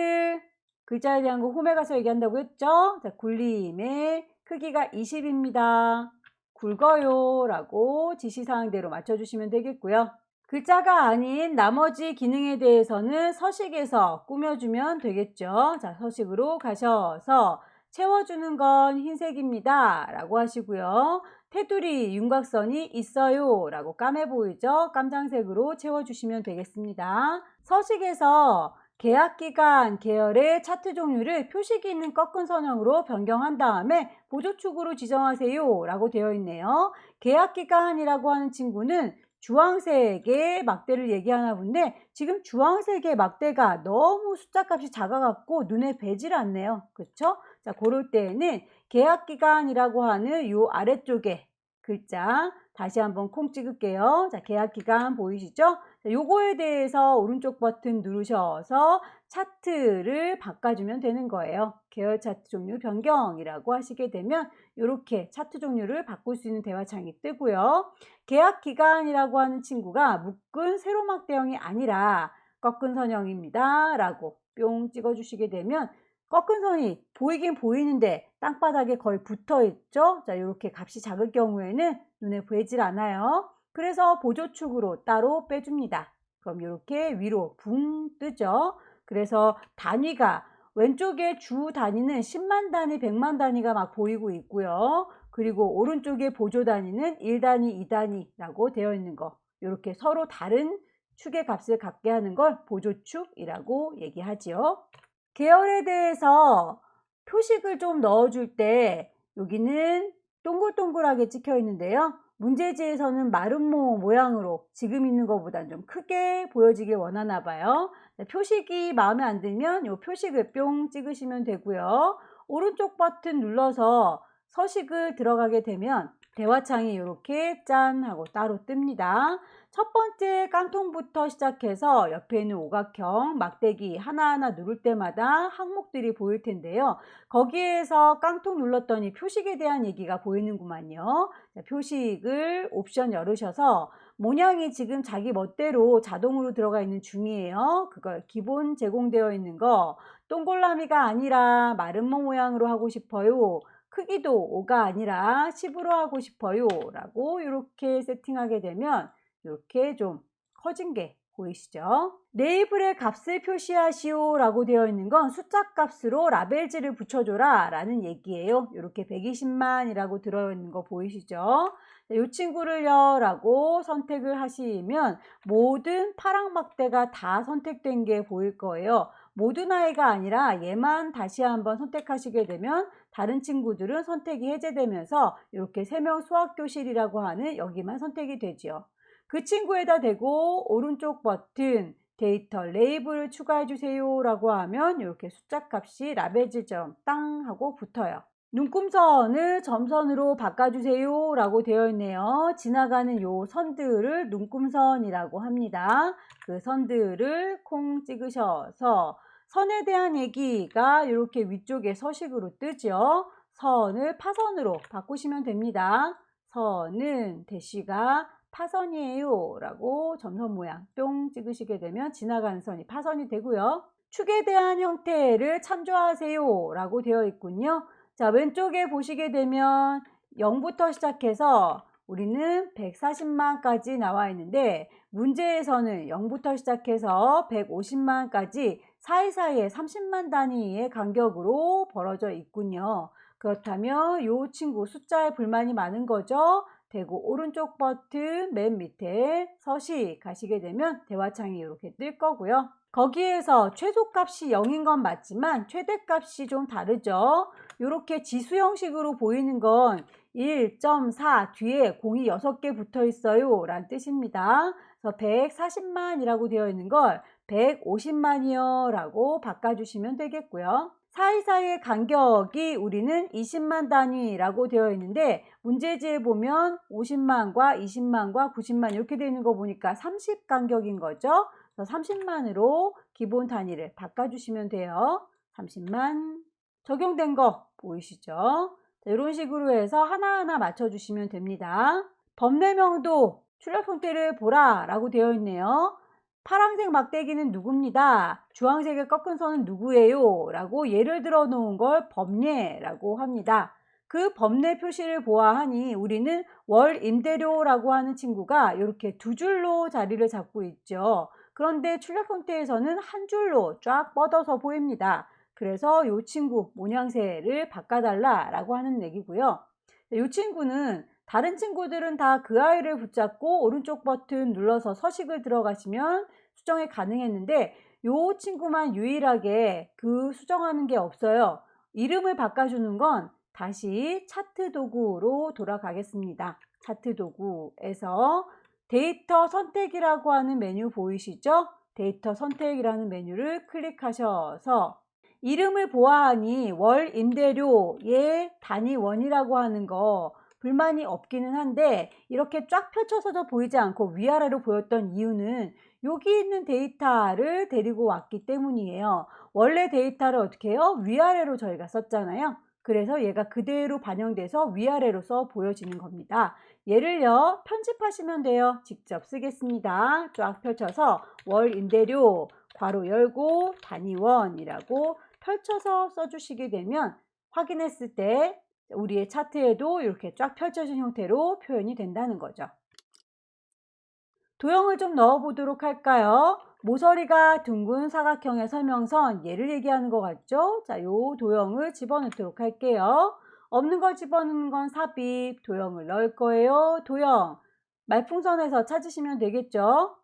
대한 거 홈에 가서 얘기한다고 했죠. 자, 굴림의 크기가 20입니다. 굵어요 라고 지시사항대로 맞춰주시면 되겠고요. 글자가 아닌 나머지 기능에 대해서는 서식에서 꾸며주면 되겠죠. 자, 서식으로 가셔서 채워주는 건 흰색입니다 라고 하시고요. 테두리 윤곽선이 있어요 라고 까매 보이죠? 깜장색으로 채워주시면 되겠습니다. 서식에서 계약기간 계열의 차트 종류를 표식이 있는 꺾은 선형으로 변경한 다음에 보조축으로 지정하세요 라고 되어 있네요. 계약기간이라고 하는 친구는 주황색의 막대를 얘기하나 본데 지금 주황색의 막대가 너무 숫자값이 작아갖고 눈에 배질 않네요. 그렇죠? 자, 그럴 때에는 계약기간이라고 하는 요 아래쪽에 글자 다시 한번 콩 찍을게요. 자, 계약기간 보이시죠? 자, 요거에 대해서 오른쪽 버튼 누르셔서 차트를 바꿔주면 되는 거예요. 계열 차트 종류 변경이라고 하시게 되면 이렇게 차트 종류를 바꿀 수 있는 대화창이 뜨고요. 계약기간이라고 하는 친구가 묶은 세로막대형이 아니라 꺾은 선형입니다 라고 뿅 찍어주시게 되면 꺾은 선이 보이긴 보이는데 땅바닥에 거의 붙어 있죠. 자, 이렇게 값이 작을 경우에는 눈에 보이질 않아요. 그래서 보조축으로 따로 빼줍니다. 그럼 이렇게 위로 붕 뜨죠. 그래서 단위가 왼쪽에 주 단위는 10만 단위, 100만 단위가 막 보이고 있고요. 그리고 오른쪽에 보조 단위는 1단위, 2단위라고 되어 있는 거. 이렇게 서로 다른 축의 값을 갖게 하는 걸 보조축이라고 얘기하지요. 계열에 대해서 표식을 좀 넣어줄 때 여기는 동글동글하게 찍혀 있는데요. 문제지에서는 마름모 모양으로 지금 있는 것보다 좀 크게 보여지길 원하나 봐요. 표식이 마음에 안 들면 이 표식을 뿅 찍으시면 되고요. 오른쪽 버튼 눌러서 서식을 들어가게 되면 대화창이 이렇게 짠 하고 따로 뜹니다. 첫 번째 깡통부터 시작해서 옆에 있는 오각형 막대기 하나하나 누를 때마다 항목들이 보일 텐데요. 거기에서 깡통 눌렀더니 표식에 대한 얘기가 보이는구만요. 자, 표식을 옵션 열으셔서 모양이 지금 자기 멋대로 자동으로 들어가 있는 중이에요. 그걸 기본 제공되어 있는 거 동글라미가 아니라 마름모 모양으로 하고 싶어요. 크기도 5가 아니라 10으로 하고 싶어요 라고 이렇게 세팅하게 되면 이렇게 좀 커진 게 보이시죠? 레이블의 값을 표시하시오 라고 되어 있는 건 숫자 값으로 라벨지를 붙여줘라 라는 얘기예요. 이렇게 120만 이라고 들어있는 거 보이시죠? 이 친구를요 라고 선택을 하시면 모든 파랑 막대가 다 선택된 게 보일 거예요. 모든 아이가 아니라 얘만 다시 한번 선택하시게 되면 다른 친구들은 선택이 해제되면서 이렇게 3명 수학교실이라고 하는 여기만 선택이 되죠. 그 친구에다 대고 오른쪽 버튼 데이터 레이블을 추가해 주세요 라고 하면 이렇게 숫자 값이 라벨지점 땅 하고 붙어요. 눈금선을 점선으로 바꿔주세요 라고 되어 있네요. 지나가는 요 선들을 눈금선이라고 합니다. 그 선들을 콩 찍으셔서 선에 대한 얘기가 이렇게 위쪽에 서식으로 뜨죠. 선을 파선으로 바꾸시면 됩니다. 선은 대시가 파선이에요 라고 점선 모양 뿅 찍으시게 되면 지나가는 선이 파선이 되고요. 축에 대한 형태를 참조하세요 라고 되어 있군요. 자, 왼쪽에 보시게 되면 0부터 시작해서 우리는 140만까지 나와 있는데 문제에서는 0부터 시작해서 150만까지 사이사이에 30만 단위의 간격으로 벌어져 있군요. 그렇다면 이 친구 숫자에 불만이 많은 거죠. 되고 오른쪽 버튼 맨 밑에 서식 가시게 되면 대화창이 이렇게 뜰 거고요. 거기에서 최소값이 0인 건 맞지만 최대값이 좀 다르죠. 이렇게 지수 형식으로 보이는 건 1.4 뒤에 공이 6개 붙어 있어요 라는 뜻입니다. 그래서 140만이라고 되어 있는 걸 150만이요 라고 바꿔주시면 되겠고요. 사이사이의 간격이 우리는 20만 단위라고 되어 있는데 문제지에 보면 50만과 20만과 90만 이렇게 되어 있는 거 보니까 30 간격인 거죠. 그래서 30만으로 기본 단위를 바꿔주시면 돼요. 30만 적용된 거 보이시죠? 자, 이런 식으로 해서 하나하나 맞춰주시면 됩니다. 법례명도 출력 형태를 보라 라고 되어 있네요. 파란색 막대기는 누굽니다. 주황색의 꺾은 선은 누구예요? 라고 예를 들어 놓은 걸 법례라고 합니다. 그 법례 표시를 보아하니 우리는 월 임대료라고 하는 친구가 이렇게 두 줄로 자리를 잡고 있죠. 그런데 출력 형태에서는 한 줄로 쫙 뻗어서 보입니다. 그래서 이 친구 모양새를 바꿔달라 라고 하는 얘기고요. 이 친구는 다른 친구들은 다 그 아이를 붙잡고 오른쪽 버튼 눌러서 서식을 들어가시면 수정이 가능했는데 이 친구만 유일하게 그 수정하는 게 없어요. 이름을 바꿔주는 건 다시 차트 도구로 돌아가겠습니다. 차트 도구에서 데이터 선택이라고 하는 메뉴 보이시죠? 데이터 선택이라는 메뉴를 클릭하셔서 이름을 보아하니 월 임대료의 단위 원이라고 하는 거 불만이 없기는 한데 이렇게 쫙 펼쳐서도 보이지 않고 위아래로 보였던 이유는 여기 있는 데이터를 데리고 왔기 때문이에요. 원래 데이터를 어떻게 해요? 위아래로 저희가 썼잖아요. 그래서 얘가 그대로 반영돼서 위아래로 써 보여지는 겁니다. 얘를요 편집하시면 돼요. 직접 쓰겠습니다. 쫙 펼쳐서 월 임대료 괄호 열고 단위원이라고 펼쳐서 써주시게 되면 확인했을 때 우리의 차트에도 이렇게 쫙 펼쳐진 형태로 표현이 된다는 거죠. 도형을 좀 넣어 보도록 할까요? 모서리가 둥근 사각형의 설명선, 얘를 얘기하는 것 같죠? 자, 요 도형을 집어넣도록 할게요. 없는 걸 집어넣는 건 삽입, 도형을 넣을 거예요. 도형, 말풍선에서 찾으시면 되겠죠?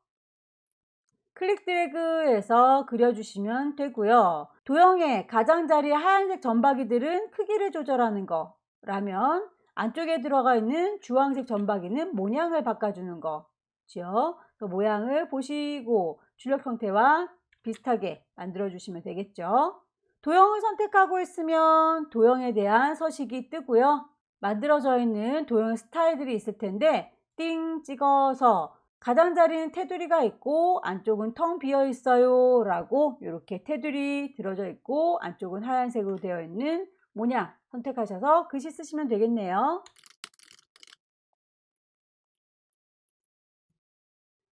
클릭 드래그해서 그려주시면 되고요. 도형의 가장자리 하얀색 점박이들은 크기를 조절하는 거라면 안쪽에 들어가 있는 주황색 점박이는 모양을 바꿔주는 거죠. 그 모양을 보시고 출력 형태와 비슷하게 만들어 주시면 되겠죠. 도형을 선택하고 있으면 도형에 대한 서식이 뜨고요. 만들어져 있는 도형 스타일들이 있을 텐데 띵 찍어서 가장자리는 테두리가 있고 안쪽은 텅 비어 있어요 라고 이렇게 테두리 들어져 있고 안쪽은 하얀색으로 되어 있는 모양 선택하셔서 글씨 쓰시면 되겠네요.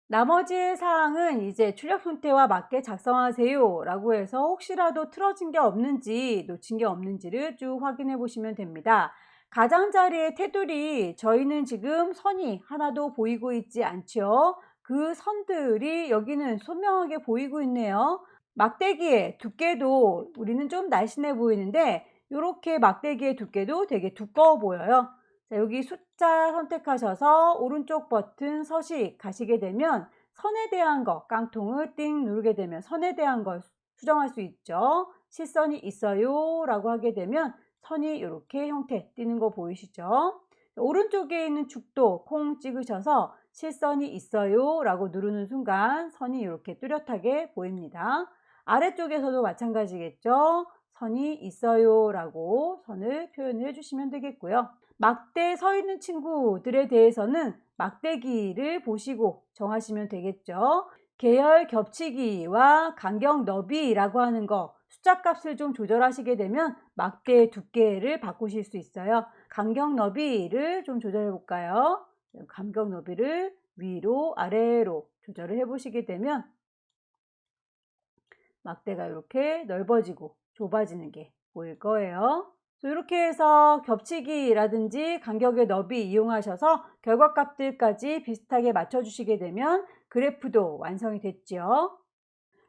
나머지 사항은 이제 출력 형태와 맞게 작성하세요 라고 해서 혹시라도 틀어진 게 없는지 놓친 게 없는지를 쭉 확인해 보시면 됩니다. 가장자리의 테두리 저희는 지금 선이 하나도 보이고 있지 않죠. 그 선들이 여기는 선명하게 보이고 있네요. 막대기의 두께도 우리는 좀 날씬해 보이는데 이렇게 막대기의 두께도 되게 두꺼워 보여요. 자, 여기 숫자 선택하셔서 오른쪽 버튼 서식 가시게 되면 선에 대한 거 깡통을 띵 누르게 되면 선에 대한 걸 수정할 수 있죠. 실선이 있어요 라고 하게 되면 선이 이렇게 형태 띄는 거 보이시죠? 오른쪽에 있는 축도 콩 찍으셔서 실선이 있어요 라고 누르는 순간 선이 이렇게 뚜렷하게 보입니다. 아래쪽에서도 마찬가지겠죠. 선이 있어요 라고 선을 표현을 해주시면 되겠고요. 막대 서 있는 친구들에 대해서는 막대기를 보시고 정하시면 되겠죠. 계열 겹치기와 간격 너비라고 하는 거 숫자 값을 좀 조절하시게 되면 막대 두께를 바꾸실 수 있어요. 간격 너비를 좀 조절해 볼까요? 간격 너비를 위로 아래로 조절을 해 보시게 되면 막대가 이렇게 넓어지고 좁아지는 게 보일 거예요. 이렇게 해서 겹치기라든지 간격의 너비 이용하셔서 결과값들까지 비슷하게 맞춰주시게 되면 그래프도 완성이 됐죠.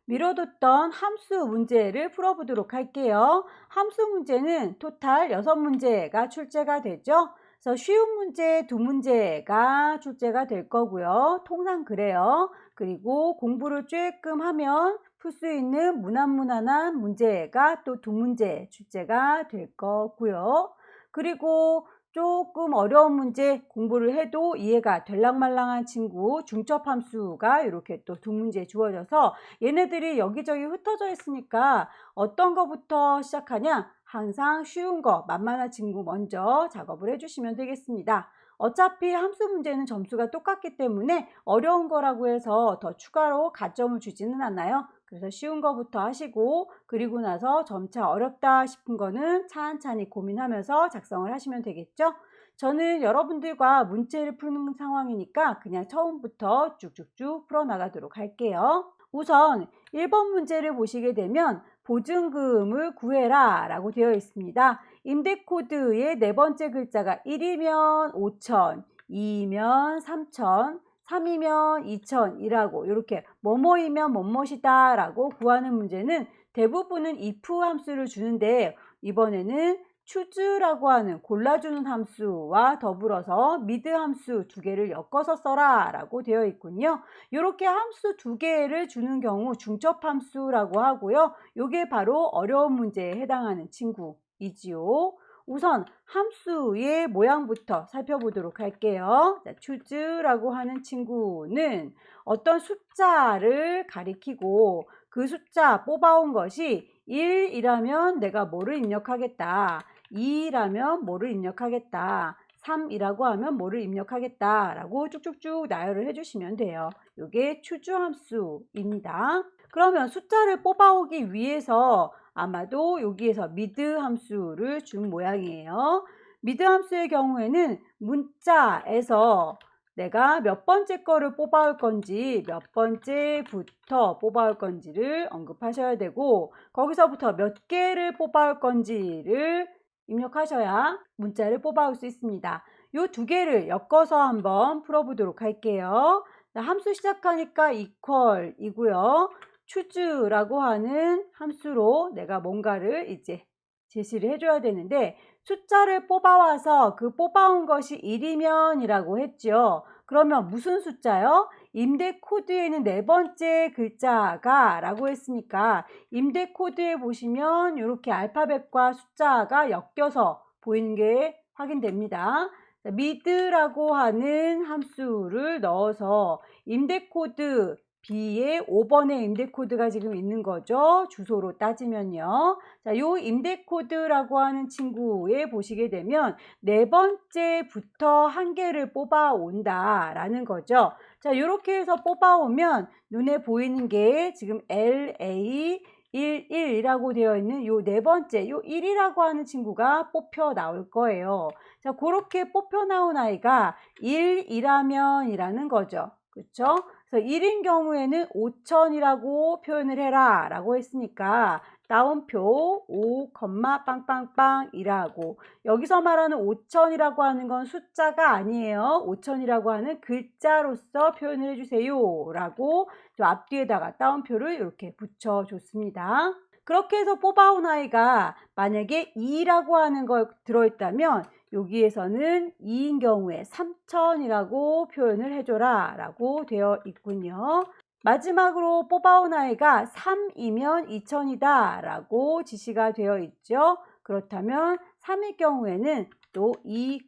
미뤄뒀던 함수 문제를 풀어보도록 할게요. 함수 문제는 토탈 6문제가 출제가 되죠. 그래서 쉬운 문제 2문제가 출제가 될 거고요. 통상 그래요. 그리고 공부를 조금 하면 풀 수 있는 무난무난한 문제가 또 2문제 출제가 될 거고요. 그리고 조금 어려운 문제 공부를 해도 이해가 될랑말랑한 친구 중첩함수가 이렇게 또 2문제 주어져서 얘네들이 여기저기 흩어져 있으니까 어떤 거부터 시작하냐? 항상 쉬운 거, 만만한 친구 먼저 작업을 해주시면 되겠습니다. 어차피 함수 문제는 점수가 똑같기 때문에 어려운 거라고 해서 더 추가로 가점을 주지는 않아요. 그래서 쉬운 거부터 하시고 그리고 나서 점차 어렵다 싶은 거는 찬찬히 고민하면서 작성을 하시면 되겠죠. 저는 여러분들과 문제를 푸는 상황이니까 그냥 처음부터 쭉쭉쭉 풀어나가도록 할게요. 우선 1번 문제를 보시게 되면 보증금을 구해라 라고 되어 있습니다. 임대코드의 네 번째 글자가 1이면 5천, 2이면 3천, 3이면 2천이라고 이렇게 뭐뭐이면 뭐뭐이다 라고 구하는 문제는 대부분은 if 함수를 주는데 이번에는 choose라고 하는 골라주는 함수와 더불어서 mid 함수 2개를 엮어서 써라 라고 되어 있군요. 이렇게 함수 2개를 주는 경우 중첩 함수라고 하고요. 이게 바로 어려운 문제에 해당하는 친구이지요. 우선 함수의 모양부터 살펴보도록 할게요. 자, choose라고 하는 친구는 어떤 숫자를 가리키고 그 숫자 뽑아온 것이 1이라면 내가 뭐를 입력하겠다. 2라면 뭐를 입력하겠다. 3이라고 하면 뭐를 입력하겠다 라고 쭉쭉쭉 나열을 해주시면 돼요. 이게 choose 함수입니다. 그러면 숫자를 뽑아오기 위해서 아마도 여기에서 mid 함수를 준 모양이에요. mid 함수의 경우에는 문자에서 내가 몇 번째 거를 뽑아올 건지 몇 번째부터 뽑아올 건지를 언급하셔야 되고 거기서부터 몇 개를 뽑아올 건지를 입력하셔야 문자를 뽑아올 수 있습니다. 이 2개를 엮어서 한번 풀어보도록 할게요. 자, 함수 시작하니까 equal이고요. choose라고 하는 함수로 내가 뭔가를 이제 제시를 해줘야 되는데 숫자를 뽑아와서 그 뽑아온 것이 1이면 이라고 했죠. 그러면 무슨 숫자요? 임대 코드에는 네 번째 글자가 라고 했으니까 임대 코드에 보시면 이렇게 알파벳과 숫자가 엮여서 보이는 게 확인됩니다. mid라고 하는 함수를 넣어서 임대 코드 B에 5번의 임대 코드가 지금 있는 거죠. 주소로 따지면요. 자, 요 임대 코드라고 하는 친구에 보시게 되면 네 번째부터 한 개를 뽑아 온다라는 거죠. 자, 이렇게 해서 뽑아 오면 눈에 보이는 게 지금 LA 11이라고 되어 있는 요 네 번째, 요 1이라고 하는 친구가 뽑혀 나올 거예요. 자, 그렇게 뽑혀 나온 아이가 1이라면 이라는 거죠. 그렇죠? 그래서 1인 경우에는 5천이라고 표현을 해라 라고 했으니까 따옴표 5, 빵빵빵이라고 여기서 말하는 5천이라고 하는 건 숫자가 아니에요. 5천이라고 하는 글자로서 표현을 해주세요 라고 저 앞뒤에다가 따옴표를 이렇게 붙여줬습니다. 그렇게 해서 뽑아온 아이가 만약에 2라고 하는 걸 들어있다면 여기에서는 2인 경우에 3천이라고 표현을 해줘라 라고 되어 있군요. 마지막으로 뽑아온 아이가 3이면 2천이다 라고 지시가 되어 있죠. 그렇다면 3일 경우에는 또 2,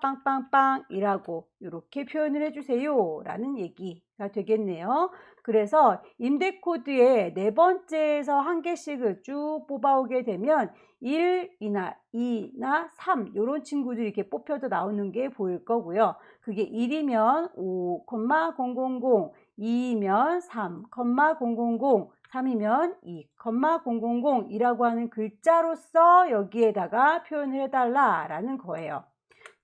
빵빵빵이라고 이렇게 표현을 해주세요 라는 얘기가 되겠네요. 그래서 임대 코드에 네 번째에서 한 개씩을 쭉 뽑아오게 되면 1이나 2나 3 이런 친구들이 이렇게 뽑혀서 나오는 게 보일 거고요. 그게 1이면 5, 000, 2이면 3, 000, 3이면 2, 000이라고 하는 글자로서 여기에다가 표현을 해달라라는 거예요.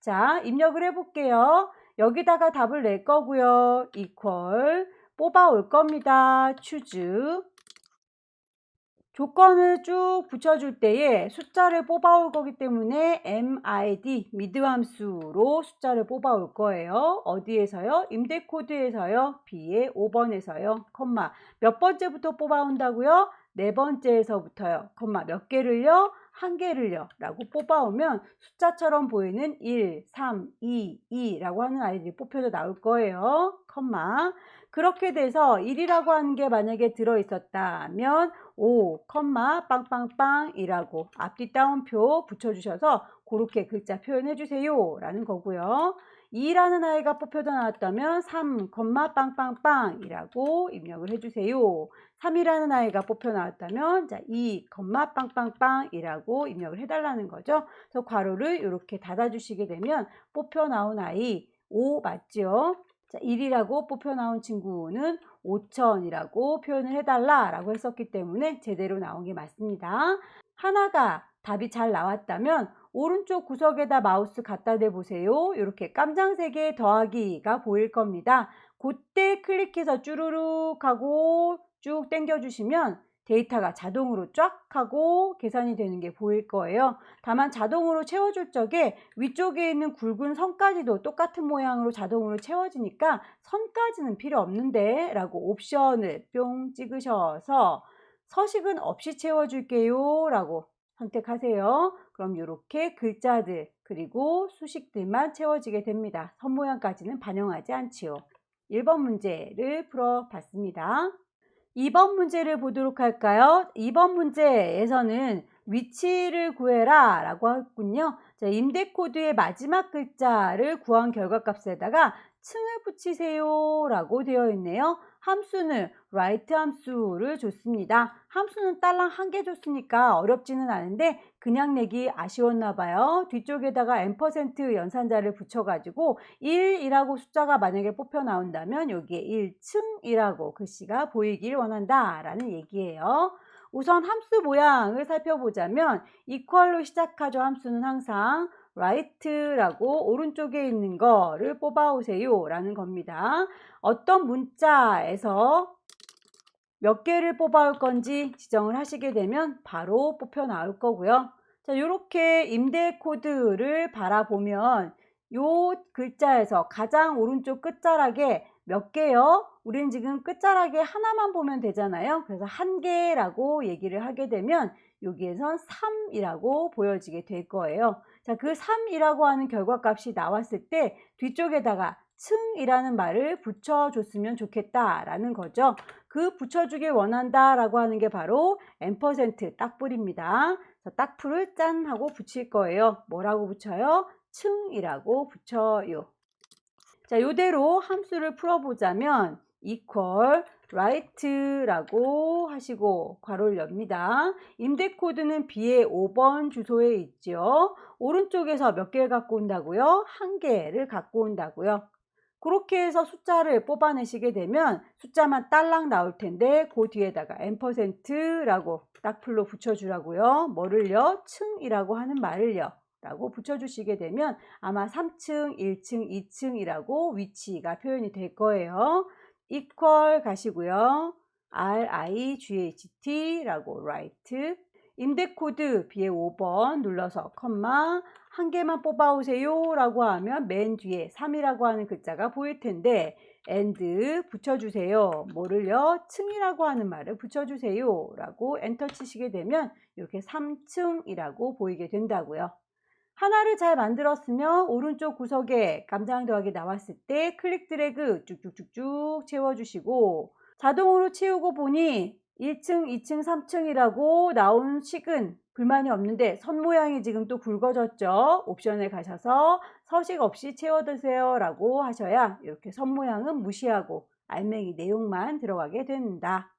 자, 입력을 해볼게요. 여기다가 답을 낼 거고요. equal 뽑아올 겁니다. choose 조건을 쭉 붙여줄 때에 숫자를 뽑아올 거기 때문에 MID 미드 함수로 숫자를 뽑아올 거예요. 어디에서요? 임대 코드에서요. B의 5번에서요. 컴마 몇 번째부터 뽑아온다고요? 네 번째에서부터요. 컴마 몇 개를요? 한 개를요. 라고 뽑아오면 숫자처럼 보이는 1, 3, 2, 2라고 하는 아이들이 뽑혀져 나올 거예요. 컴마 그렇게 돼서 1이라고 하는 게 만약에 들어있었다면 5, 빵빵빵이라고 앞뒤 따옴표 붙여주셔서 그렇게 글자 표현해 주세요 라는 거고요. 2라는 아이가 뽑혀져 나왔다면 3, 빵빵빵이라고 입력을 해주세요. 3이라는 아이가 뽑혀 나왔다면 2, 빵빵빵이라고 입력을 해달라는 거죠. 그래서 괄호를 이렇게 닫아주시게 되면 뽑혀 나온 아이 5 맞죠? 1이라고 뽑혀 나온 친구는 5,000이라고 표현을 해달라 라고 했었기 때문에 제대로 나온 게 맞습니다. 하나가 답이 잘 나왔다면 오른쪽 구석에다 마우스 갖다 대보세요. 이렇게 깜장색의 더하기가 보일 겁니다. 그때 클릭해서 쭈루룩 하고 쭉 당겨 주시면 데이터가 자동으로 쫙 하고 계산이 되는 게 보일 거예요. 다만 자동으로 채워줄 적에 위쪽에 있는 굵은 선까지도 똑같은 모양으로 자동으로 채워지니까 선까지는 필요 없는데 라고 옵션을 뿅 찍으셔서 서식은 없이 채워줄게요 라고 선택하세요. 그럼 이렇게 글자들 그리고 수식들만 채워지게 됩니다. 선 모양까지는 반영하지 않지요. 1번 문제를 풀어봤습니다. 2번 문제를 보도록 할까요? 2번 문제에서는 위치를 구해라 라고 했군요. 임대 코드의 마지막 글자를 구한 결과값에다가 층을 붙이세요 라고 되어 있네요. 함수는 write 함수를 줬습니다. 함수는 딸랑 한 개 줬으니까 어렵지는 않은데 그냥 내기 아쉬웠나 봐요. 뒤쪽에다가 %, 연산자를 붙여가지고 1이라고 숫자가 만약에 뽑혀 나온다면 여기에 1층이라고 글씨가 보이길 원한다 라는 얘기예요. 우선 함수 모양을 살펴보자면 equal로 시작하죠. 함수는 항상 write라고 오른쪽에 있는 거를 뽑아오세요 라는 겁니다. 어떤 문자에서 몇 개를 뽑아올 건지 지정을 하시게 되면 바로 뽑혀 나올 거고요. 자, 이렇게 임대 코드를 바라보면 요 글자에서 가장 오른쪽 끝자락에 몇 개요? 우리는 지금 끝자락에 하나만 보면 되잖아요. 그래서 한 개라고 얘기를 하게 되면 여기에선 3이라고 보여지게 될 거예요. 자, 그 3이라고 하는 결과값이 나왔을 때 뒤쪽에다가 층이라는 말을 붙여줬으면 좋겠다라는 거죠. 그 붙여주길 원한다라고 하는 게 바로 %, 딱불입니다. 딱풀을 짠 하고 붙일 거예요. 뭐라고 붙여요? 층이라고 붙여요. 자, 요대로 함수를 풀어보자면 equal write라고 하시고 괄호를 엽니다. 임대 코드는 B의 5번 주소에 있죠. 오른쪽에서 몇 개를 갖고 온다고요? 한 개를 갖고 온다고요. 그렇게 해서 숫자를 뽑아내시게 되면 숫자만 딸랑 나올 텐데 그 뒤에다가 %라고 딱풀로 붙여주라고요. 뭐를요? 층이라고 하는 말을요. 라고 붙여주시게 되면 아마 3층, 1층, 2층이라고 위치가 표현이 될 거예요. equal 가시고요. RIGHT라고 write 임대코드 B의 5번 눌러서 컴마 한 개만 뽑아오세요 라고 하면 맨 뒤에 3이라고 하는 글자가 보일 텐데 and 붙여주세요. 뭐를요? 층이라고 하는 말을 붙여주세요 라고 엔터 치시게 되면 이렇게 3층이라고 보이게 된다고요. 하나를 잘 만들었으면 오른쪽 구석에 깜장 더하기 나왔을 때 클릭 드래그 쭉쭉쭉쭉 채워주시고 자동으로 채우고 보니 1층, 2층, 3층이라고 나온 식은 불만이 없는데 선 모양이 지금 또 굵어졌죠. 옵션에 가셔서 서식 없이 채워두세요 라고 하셔야 이렇게 선 모양은 무시하고 알맹이 내용만 들어가게 됩니다.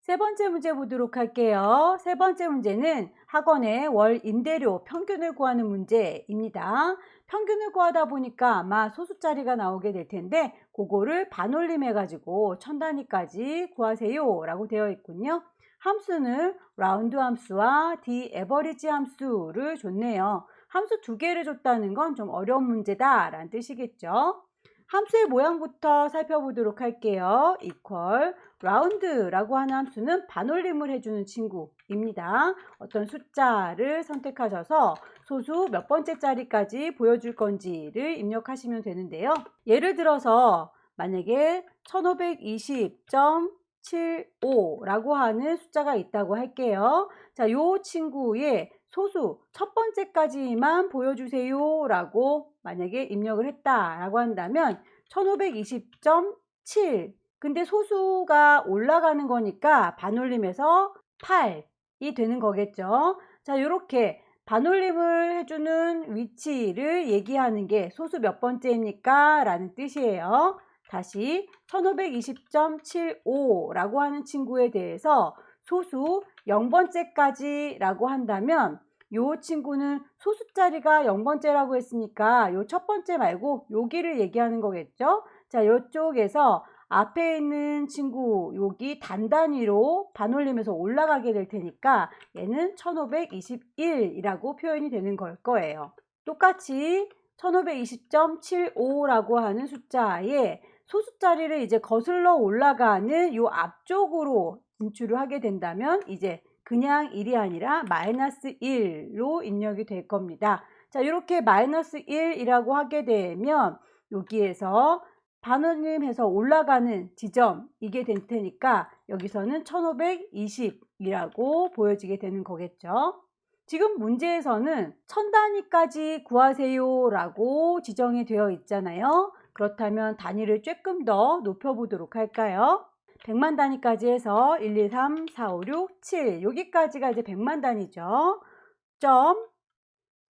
세 번째 문제 보도록 할게요. 세 번째 문제는 학원의 월 임대료 평균을 구하는 문제입니다. 평균을 구하다 보니까 아마 소수자리가 나오게 될 텐데 그거를 반올림 해가지고 1000단위까지 구하세요 라고 되어 있군요. 함수는 라운드 함수와 디에버리지 함수를 줬네요. 함수 두 개를 줬다는 건 좀 어려운 문제다 라는 뜻이겠죠. 함수의 모양부터 살펴보도록 할게요. equal round라고 하는 함수는 반올림을 해주는 친구 입니다. 어떤 숫자를 선택하셔서 소수 몇 번째 자리까지 보여줄 건지를 입력하시면 되는데요. 예를 들어서 만약에 1520.75라고 하는 숫자가 있다고 할게요. 자, 요 친구의 소수 첫 번째까지만 보여주세요 라고 만약에 입력을 했다라고 한다면 1520.7, 근데 소수가 올라가는 거니까 반올림해서 8이 되는 거겠죠. 자, 이렇게 반올림을 해주는 위치를 얘기하는 게 소수 몇 번째입니까? 라는 뜻이에요. 다시 1520.75 라고 하는 친구에 대해서 소수 0번째까지 라고 한다면 이 친구는 소수 자리가 0번째라고 했으니까 요 첫 번째 말고 여기를 얘기하는 거겠죠. 자, 이쪽에서 앞에 있는 친구 여기 단단위로 반올림해서 올라가게 될 테니까 얘는 1521이라고 표현이 되는 걸 거예요. 똑같이 1520.75라고 하는 숫자에 소수 자리를 이제 거슬러 올라가는 요 앞쪽으로 진출을 하게 된다면 이제 그냥 1이 아니라 마이너스 1로 입력이 될 겁니다. 자, 이렇게 마이너스 1이라고 하게 되면 여기에서 반올림해서 올라가는 지점 이게 될 테니까 여기서는 1520이라고 보여지게 되는 거겠죠. 지금 문제에서는 1000단위까지 구하세요 라고 지정이 되어 있잖아요. 그렇다면 단위를 조금 더 높여 보도록 할까요? 100만 단위까지 해서 1, 2, 3, 4, 5, 6, 7 여기까지가 이제 100만 단위죠. 점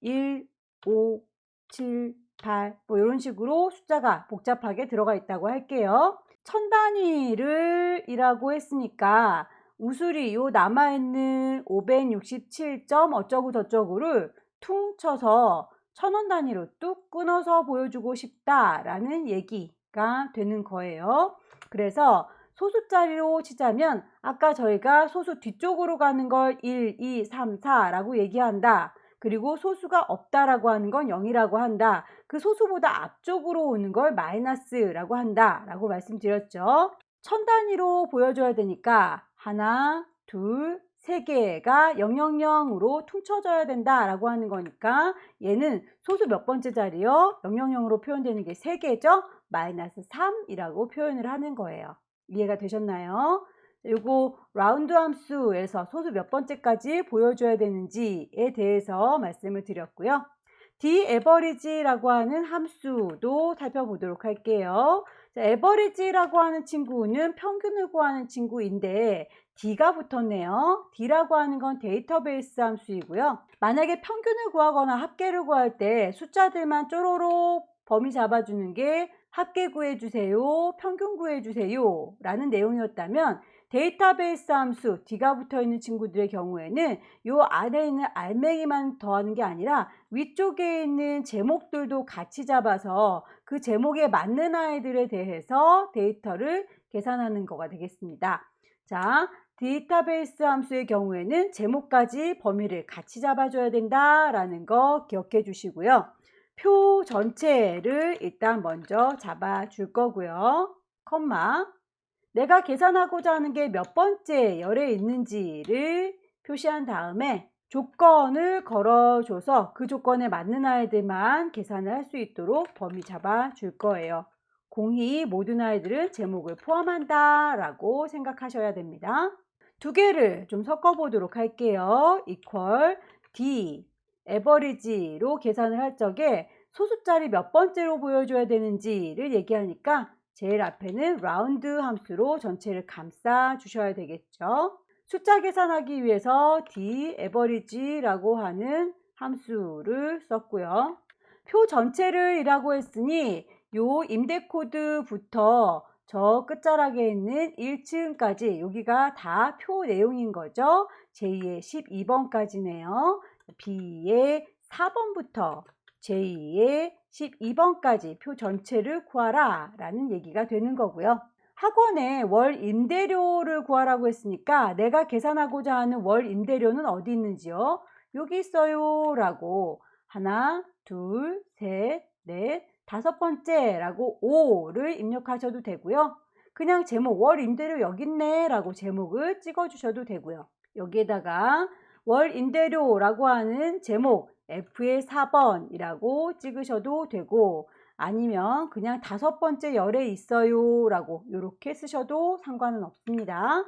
1, 5, 7, 8 뭐 이런 식으로 숫자가 복잡하게 들어가 있다고 할게요. 1000단위를 이라고 했으니까 우수리 요 남아있는 567점 어쩌고 저쩌고를 퉁 쳐서 1000원 단위로 뚝 끊어서 보여주고 싶다라는 얘기가 되는 거예요. 그래서 소수 자리로 치자면 아까 저희가 소수 뒤쪽으로 가는 걸 1, 2, 3, 4라고 얘기한다. 그리고 소수가 없다라고 하는 건 0이라고 한다. 그 소수보다 앞쪽으로 오는 걸 마이너스라고 한다 라고 말씀드렸죠. 1000단위로 보여줘야 되니까 하나, 둘, 세 개가 000으로 퉁쳐져야 된다라고 하는 거니까 얘는 소수 몇 번째 자리요? 000으로 표현되는 게 3개죠? 마이너스 3이라고 표현을 하는 거예요. 이해가 되셨나요? 요거 라운드 함수에서 소수 몇 번째까지 보여줘야 되는지에 대해서 말씀을 드렸고요. dAverage라고 하는 함수도 살펴보도록 할게요. 자, average라고 하는 친구는 평균을 구하는 친구인데 D가 붙었네요. D라고 하는 건 데이터베이스 함수이고요. 만약에 평균을 구하거나 합계를 구할 때 숫자들만 쪼로록 범위 잡아주는 게 합계 구해주세요, 평균 구해주세요 라는 내용이었다면 데이터베이스 함수 D가 붙어있는 친구들의 경우에는 이 안에 있는 알맹이만 더하는 게 아니라 위쪽에 있는 제목들도 같이 잡아서 그 제목에 맞는 아이들에 대해서 데이터를 계산하는 거가 되겠습니다. 자, 데이터베이스 함수의 경우에는 제목까지 범위를 같이 잡아줘야 된다라는 거 기억해 주시고요. 표 전체를 일단 먼저 잡아줄 거고요. 컴마. 내가 계산하고자 하는 게 몇 번째 열에 있는지를 표시한 다음에 조건을 걸어줘서 그 조건에 맞는 아이들만 계산을 할 수 있도록 범위 잡아줄 거예요. 공히 모든 아이들은 제목을 포함한다 라고 생각하셔야 됩니다. 두 개를 좀 섞어보도록 할게요. equal D average로 계산을 할 적에 소수자리 몇 번째로 보여줘야 되는지를 얘기하니까 제일 앞에는 라운드 함수로 전체를 감싸 주셔야 되겠죠. 숫자 계산하기 위해서 dAverage라고 하는 함수를 썼고요. 표 전체를 이라고 했으니 요 임대 코드부터 저 끝자락에 있는 1층까지 여기가 다 표 내용인 거죠. 제2의 12번까지네요. B의 4번부터 제2의 12번까지 표 전체를 구하라 라는 얘기가 되는 거고요. 학원에 월 임대료를 구하라고 했으니까 내가 계산하고자 하는 월 임대료는 어디 있는지요? 여기 있어요 라고 하나, 둘, 셋, 넷, 다섯 번째 라고 5를 입력하셔도 되고요. 그냥 제목 월 임대료 여기 있네 라고 제목을 찍어 주셔도 되고요. 여기에다가 월 임대료라고 하는 제목 F의 4번이라고 찍으셔도 되고, 아니면 그냥 5번째 열에 있어요 라고 이렇게 쓰셔도 상관은 없습니다.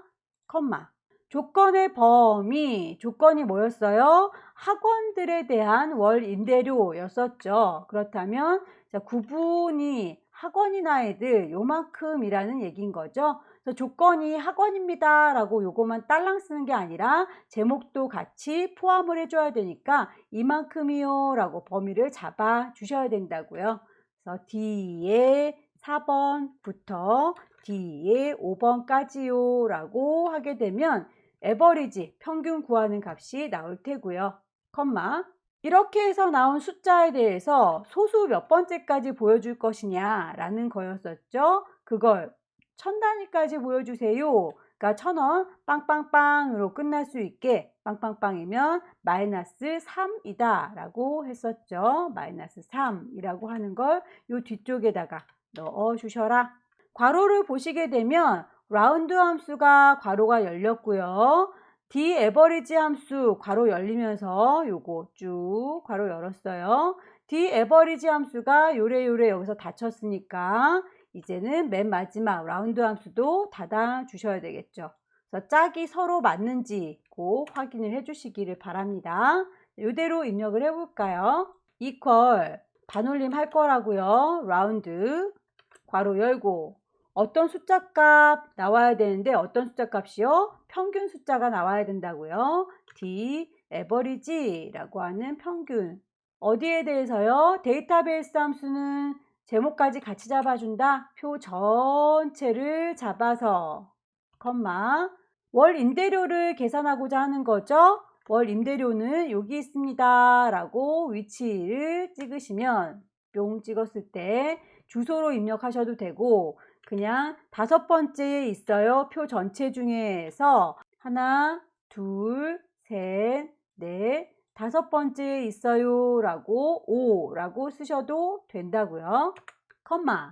컴마. 조건의 범위, 조건이 뭐였어요? 학원들에 대한 월 임대료였었죠. 그렇다면 자, 구분이 학원이나 애들 요만큼이라는 얘기인 거죠. 그래서 조건이 학원입니다 라고 요거만 딸랑 쓰는 게 아니라 제목도 같이 포함을 해줘야 되니까 이만큼이요 라고 범위를 잡아 주셔야 된다고요. 그래서 D에 4번부터 D에 5번까지요 라고 하게 되면 에버리지, 평균 구하는 값이 나올 테고요. 컴마. 이렇게 해서 나온 숫자에 대해서 소수 몇 번째까지 보여줄 것이냐 라는 거였었죠. 그걸 1000단위까지 보여주세요. 그러니까 1000원 빵빵빵으로 끝날 수 있게, 빵빵빵이면 마이너스 3이다 라고 했었죠. 마이너스 3이라고 하는 걸 요 뒤쪽에다가 넣어 주셔라. 괄호를 보시게 되면 라운드 함수가 괄호가 열렸고요. D 에버리지 함수 괄호 열리면서 요거 쭉 괄호 열었어요. D 에버리지 함수가 요래 여기서 닫혔으니까 이제는 맨 마지막 라운드 함수도 닫아 주셔야 되겠죠. 그래서 짝이 서로 맞는지 꼭 확인을 해 주시기를 바랍니다. 이대로 입력을 해 볼까요? 이퀄 반올림 할 거라고요. 라운드 괄호 열고 어떤 숫자 값 나와야 되는데, 어떤 숫자 값이요? 평균 숫자가 나와야 된다고요. D 에버리지라고 하는 평균. 어디에 대해서요? 데이터베이스 함수는 제목까지 같이 잡아준다. 표 전체를 잡아서 컴마 월 임대료를 계산하고자 하는 거죠. 월 임대료는 여기 있습니다 라고 위치를 찍으시면 뿅 찍었을 때 주소로 입력하셔도 되고, 그냥 5번째에 있어요. 표 전체 중에서 하나, 둘, 셋, 넷, 5번째에 있어요 라고 5라고 쓰셔도 된다고요. 컴마.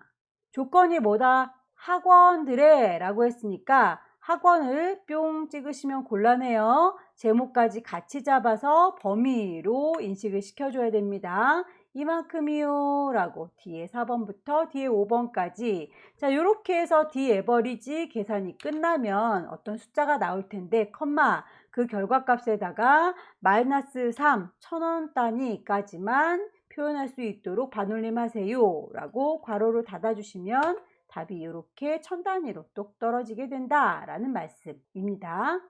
조건이 뭐다? 학원들의 라고 했으니까 학원을 뿅 찍으시면 곤란해요. 제목까지 같이 잡아서 범위로 인식을 시켜줘야 됩니다. 이만큼이요 라고 D에 4번부터 D에 5번까지. 자, 요렇게 해서 D 에버리지 계산이 끝나면 어떤 숫자가 나올 텐데, 컴마 그 결과값에다가 마이너스 3 1000원 단위까지만 표현할 수 있도록 반올림 하세요 라고 괄호를 닫아 주시면 답이 이렇게 1000단위로 똑 떨어지게 된다라는 말씀입니다.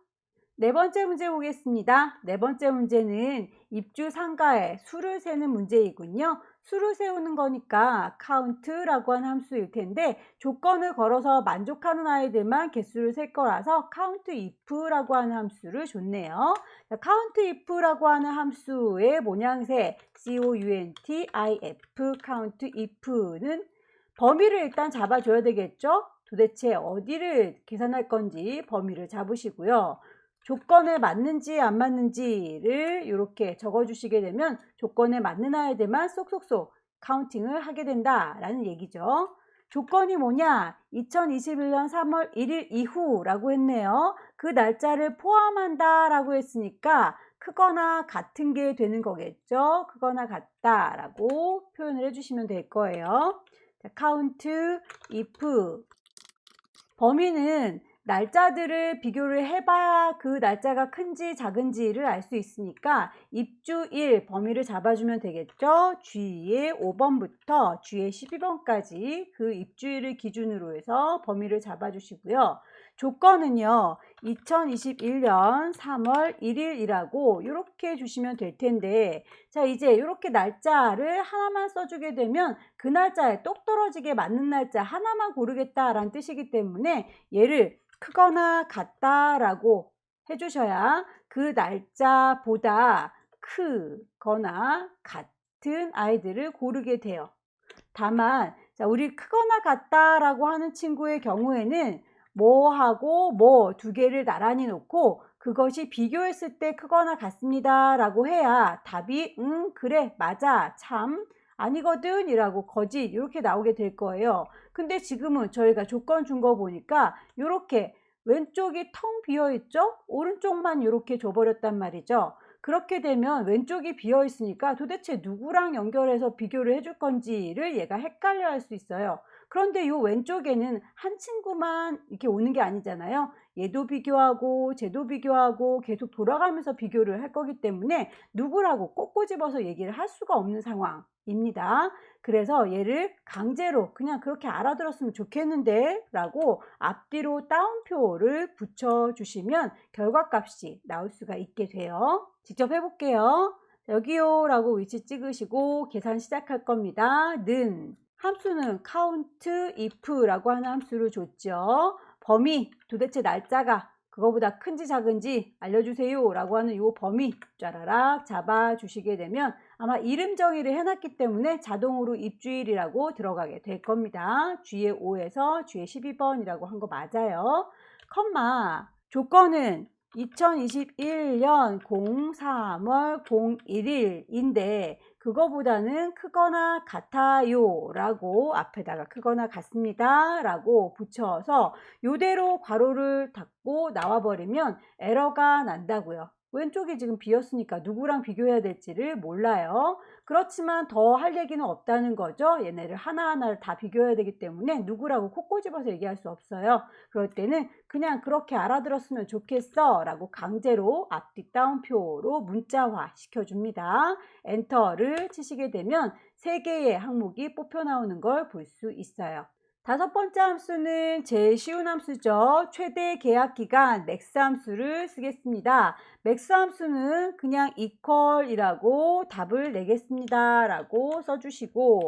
네 번째 문제 보겠습니다. 네 번째 문제는 입주 상가의 수를 세는 문제이군요. 수를 세우는 거니까 count라고 하는 함수일 텐데, 조건을 걸어서 만족하는 아이들만 개수를 셀 거라서 countIf라고 하는 함수를 줬네요. countIf라고 하는 함수의 모양새 COUNTIF, countIf는 범위를 일단 잡아줘야 되겠죠. 도대체 어디를 계산할 건지 범위를 잡으시고요. 조건에 맞는지 안 맞는지를 이렇게 적어주시게 되면 조건에 맞는 아이들만 쏙쏙쏙 카운팅을 하게 된다라는 얘기죠. 조건이 뭐냐? 2021년 3월 1일 이후라고 했네요. 그 날짜를 포함한다 라고 했으니까 크거나 같은 게 되는 거겠죠. 크거나 같다라고 표현을 해주시면 될 거예요. 자, count if 범위는 날짜들을 비교를 해봐야 그 날짜가 큰지 작은지를 알 수 있으니까 입주일 범위를 잡아주면 되겠죠. G의 5번부터 G의 12번까지 그 입주일을 기준으로 해서 범위를 잡아주시고요. 조건은요 2021년 3월 1일이라고 이렇게 주시면 될 텐데, 자 이제 이렇게 날짜를 하나만 써주게 되면 그 날짜에 똑 떨어지게 맞는 날짜 하나만 고르겠다라는 뜻이기 때문에 얘를 크거나 같다라고 해주셔야 그 날짜보다 크거나 같은 아이들을 고르게 돼요. 다만 자, 우리 크거나 같다라고 하는 친구의 경우에는 뭐하고 뭐 두 개를 나란히 놓고 그것이 비교했을 때 크거나 같습니다 라고 해야 답이 그래 맞아 참 아니거든 이라고 거짓 이렇게 나오게 될 거예요. 근데 지금은 저희가 조건 준 거 보니까 이렇게 왼쪽이 텅 비어 있죠? 오른쪽만 이렇게 줘버렸단 말이죠. 그렇게 되면 왼쪽이 비어 있으니까 도대체 누구랑 연결해서 비교를 해줄 건지를 얘가 헷갈려 할 수 있어요. 그런데 이 왼쪽에는 한 친구만 이렇게 오는 게 아니잖아요. 얘도 비교하고 쟤도 비교하고 계속 돌아가면서 비교를 할 거기 때문에 누구라고 꼭 꼬집어서 얘기를 할 수가 없는 상황입니다. 그래서 얘를 강제로 그냥 그렇게 알아들었으면 좋겠는데 라고 앞뒤로 따옴표를 붙여주시면 결과값이 나올 수가 있게 돼요. 직접 해볼게요. 여기요 라고 위치 찍으시고 계산 시작할 겁니다. 는 함수는 count if라고 하는 함수를 줬죠. 범위 도대체 날짜가 그거보다 큰지 작은지 알려주세요 라고 하는 이 범위 짜라락 잡아 주시게 되면 아마 이름 정의를 해놨기 때문에 자동으로 입주일이라고 들어가게 될 겁니다. G의 5에서 G의 12번이라고 한 거 맞아요. 컴마 조건은 2021년 03월 01일인데 그거보다는 크거나 같아요 라고 앞에다가 크거나 같습니다 라고 붙여서 요대로 괄호를 닫고 나와버리면 에러가 난다고요. 왼쪽이 지금 비었으니까 누구랑 비교해야 될지를 몰라요. 그렇지만 더 할 얘기는 없다는 거죠. 얘네를 하나하나를 다 비교해야 되기 때문에 누구라고 콕 꼬집어서 얘기할 수 없어요. 그럴 때는 그냥 그렇게 알아들었으면 좋겠어 라고 강제로 앞뒤 따옴표로 문자화 시켜줍니다. 엔터를 치시게 되면 3개의 항목이 뽑혀 나오는 걸 볼 수 있어요. 5번째 함수는 제일 쉬운 함수죠. 최대 계약 기간 맥스 함수를 쓰겠습니다. 맥스 함수는 그냥 equal이라고 답을 내겠습니다 라고 써주시고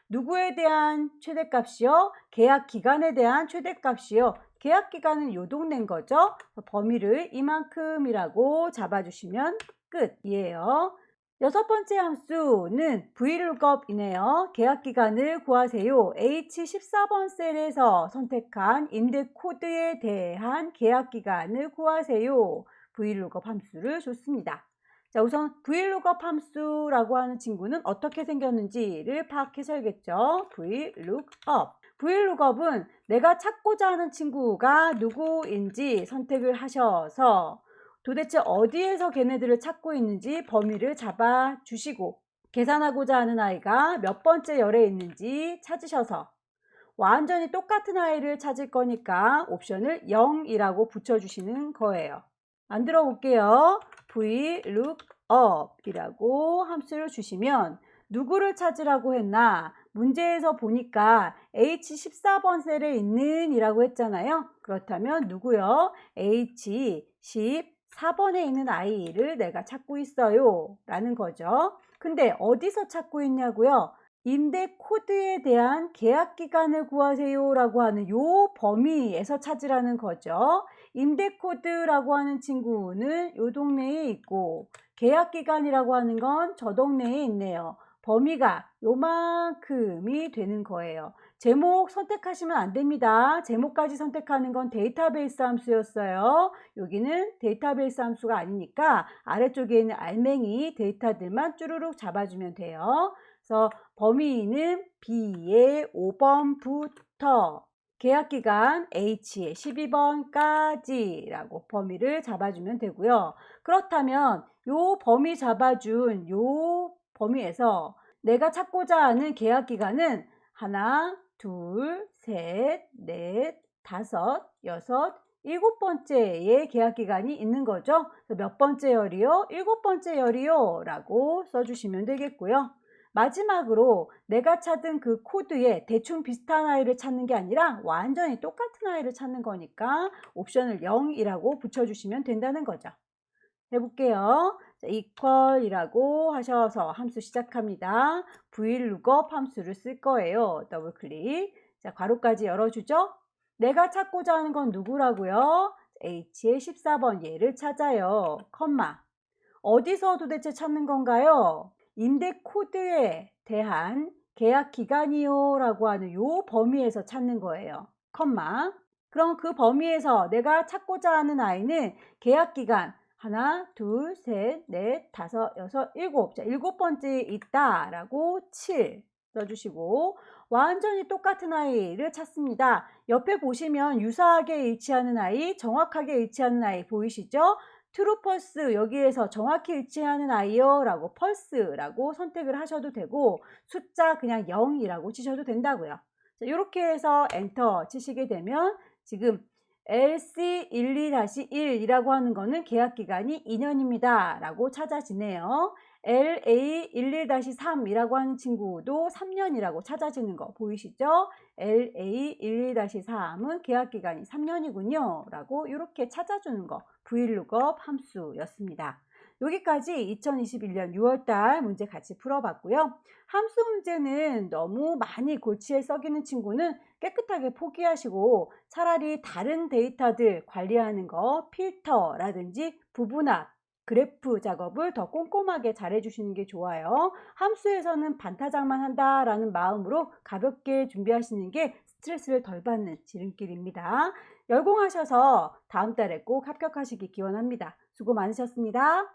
누구에 대한 최대값이요? 계약 기간에 대한 최대값이요. 계약 기간은 요 동네인 거죠. 범위를 이만큼이라고 잡아주시면 끝이에요. 6번째 함수는 VLOOKUP이네요. 계약기간을 구하세요. H14번 셀에서 선택한 임대 코드에 대한 계약기간을 구하세요. VLOOKUP 함수를 줬습니다. 자, 우선 VLOOKUP 함수라고 하는 친구는 어떻게 생겼는지를 파악해서야겠죠. VLOOKUP. VLOOKUP은 내가 찾고자 하는 친구가 누구인지 선택을 하셔서 도대체 어디에서 걔네들을 찾고 있는지 범위를 잡아 주시고 계산하고자 하는 아이가 몇 번째 열에 있는지 찾으셔서 완전히 똑같은 아이를 찾을 거니까 옵션을 0이라고 붙여주시는 거예요. 만들어 볼게요. VLOOKUP이라고 함수를 주시면 누구를 찾으라고 했나? 문제에서 보니까 H14번 셀에 있는 이라고 했잖아요. 그렇다면 누구요? H14번에 있는 아이를 내가 찾고 있어요 라는 거죠. 근데 어디서 찾고 있냐고요? 임대 코드에 대한 계약 기간을 구하세요 라고 하는 요 범위에서 찾으라는 거죠. 임대 코드라고 하는 친구는 요 동네에 있고 계약 기간이라고 하는 건 저 동네에 있네요. 범위가 요만큼이 되는 거예요. 제목 선택하시면 안 됩니다. 제목까지 선택하는 건 데이터베이스 함수였어요. 여기는 데이터베이스 함수가 아니니까 아래쪽에 있는 알맹이 데이터들만 쭈루룩 잡아주면 돼요. 그래서 범위는 B의 5번부터 계약기간 H의 12번까지 라고 범위를 잡아주면 되고요. 그렇다면 요 범위 잡아준 요 범위에서 내가 찾고자 하는 계약기간은 하나, 둘, 셋, 넷, 다섯, 여섯, 7번째의 계약기간이 있는 거죠. 몇 번째 열이요? 7번째 열이요 라고 써주시면 되겠고요. 마지막으로 내가 찾은 그 코드에 대충 비슷한 아이를 찾는 게 아니라 완전히 똑같은 아이를 찾는 거니까 옵션을 0이라고 붙여주시면 된다는 거죠. 해볼게요. equal이라고 하셔서 함수 시작합니다. VLOOKUP 함수를 쓸 거예요. 더블 클릭. 자, 괄호까지 열어주죠. 내가 찾고자 하는 건 누구라고요? H의 14번 얘를 찾아요. 컴마. 어디서 도대체 찾는 건가요? 임대 코드에 대한 계약 기간이요 라고 하는 요 범위에서 찾는 거예요. 컴마. 그럼 그 범위에서 내가 찾고자 하는 아이는 계약 기간 하나, 둘, 셋, 넷, 다섯, 여섯, 일곱. 자, 7번째에 있다라고 7. 써주시고, 완전히 똑같은 아이를 찾습니다. 옆에 보시면 유사하게 일치하는 아이, 정확하게 일치하는 아이 보이시죠? true, false, 여기에서 정확히 일치하는 아이요 라고 false라고 선택을 하셔도 되고, 숫자 그냥 0이라고 치셔도 된다고요. 이렇게 해서 엔터 치시게 되면 지금 LC12-1이라고 하는 거는 계약기간이 2년입니다 라고 찾아지네요. LA11-3이라고 하는 친구도 3년이라고 찾아지는 거 보이시죠? LA11-3은 계약기간이 3년이군요 라고 이렇게 찾아주는 거 VLOOKUP 함수였습니다. 여기까지 2021년 6월달 문제 같이 풀어봤고요. 함수 문제는 너무 많이 골치에 썩이는 친구는 깨끗하게 포기하시고 차라리 다른 데이터들 관리하는 거 필터라든지 부분합, 그래프 작업을 더 꼼꼼하게 잘 해주시는 게 좋아요. 함수에서는 반타작만 한다라는 마음으로 가볍게 준비하시는 게 스트레스를 덜 받는 지름길입니다. 열공하셔서 다음 달에 꼭 합격하시기 기원합니다. 수고 많으셨습니다.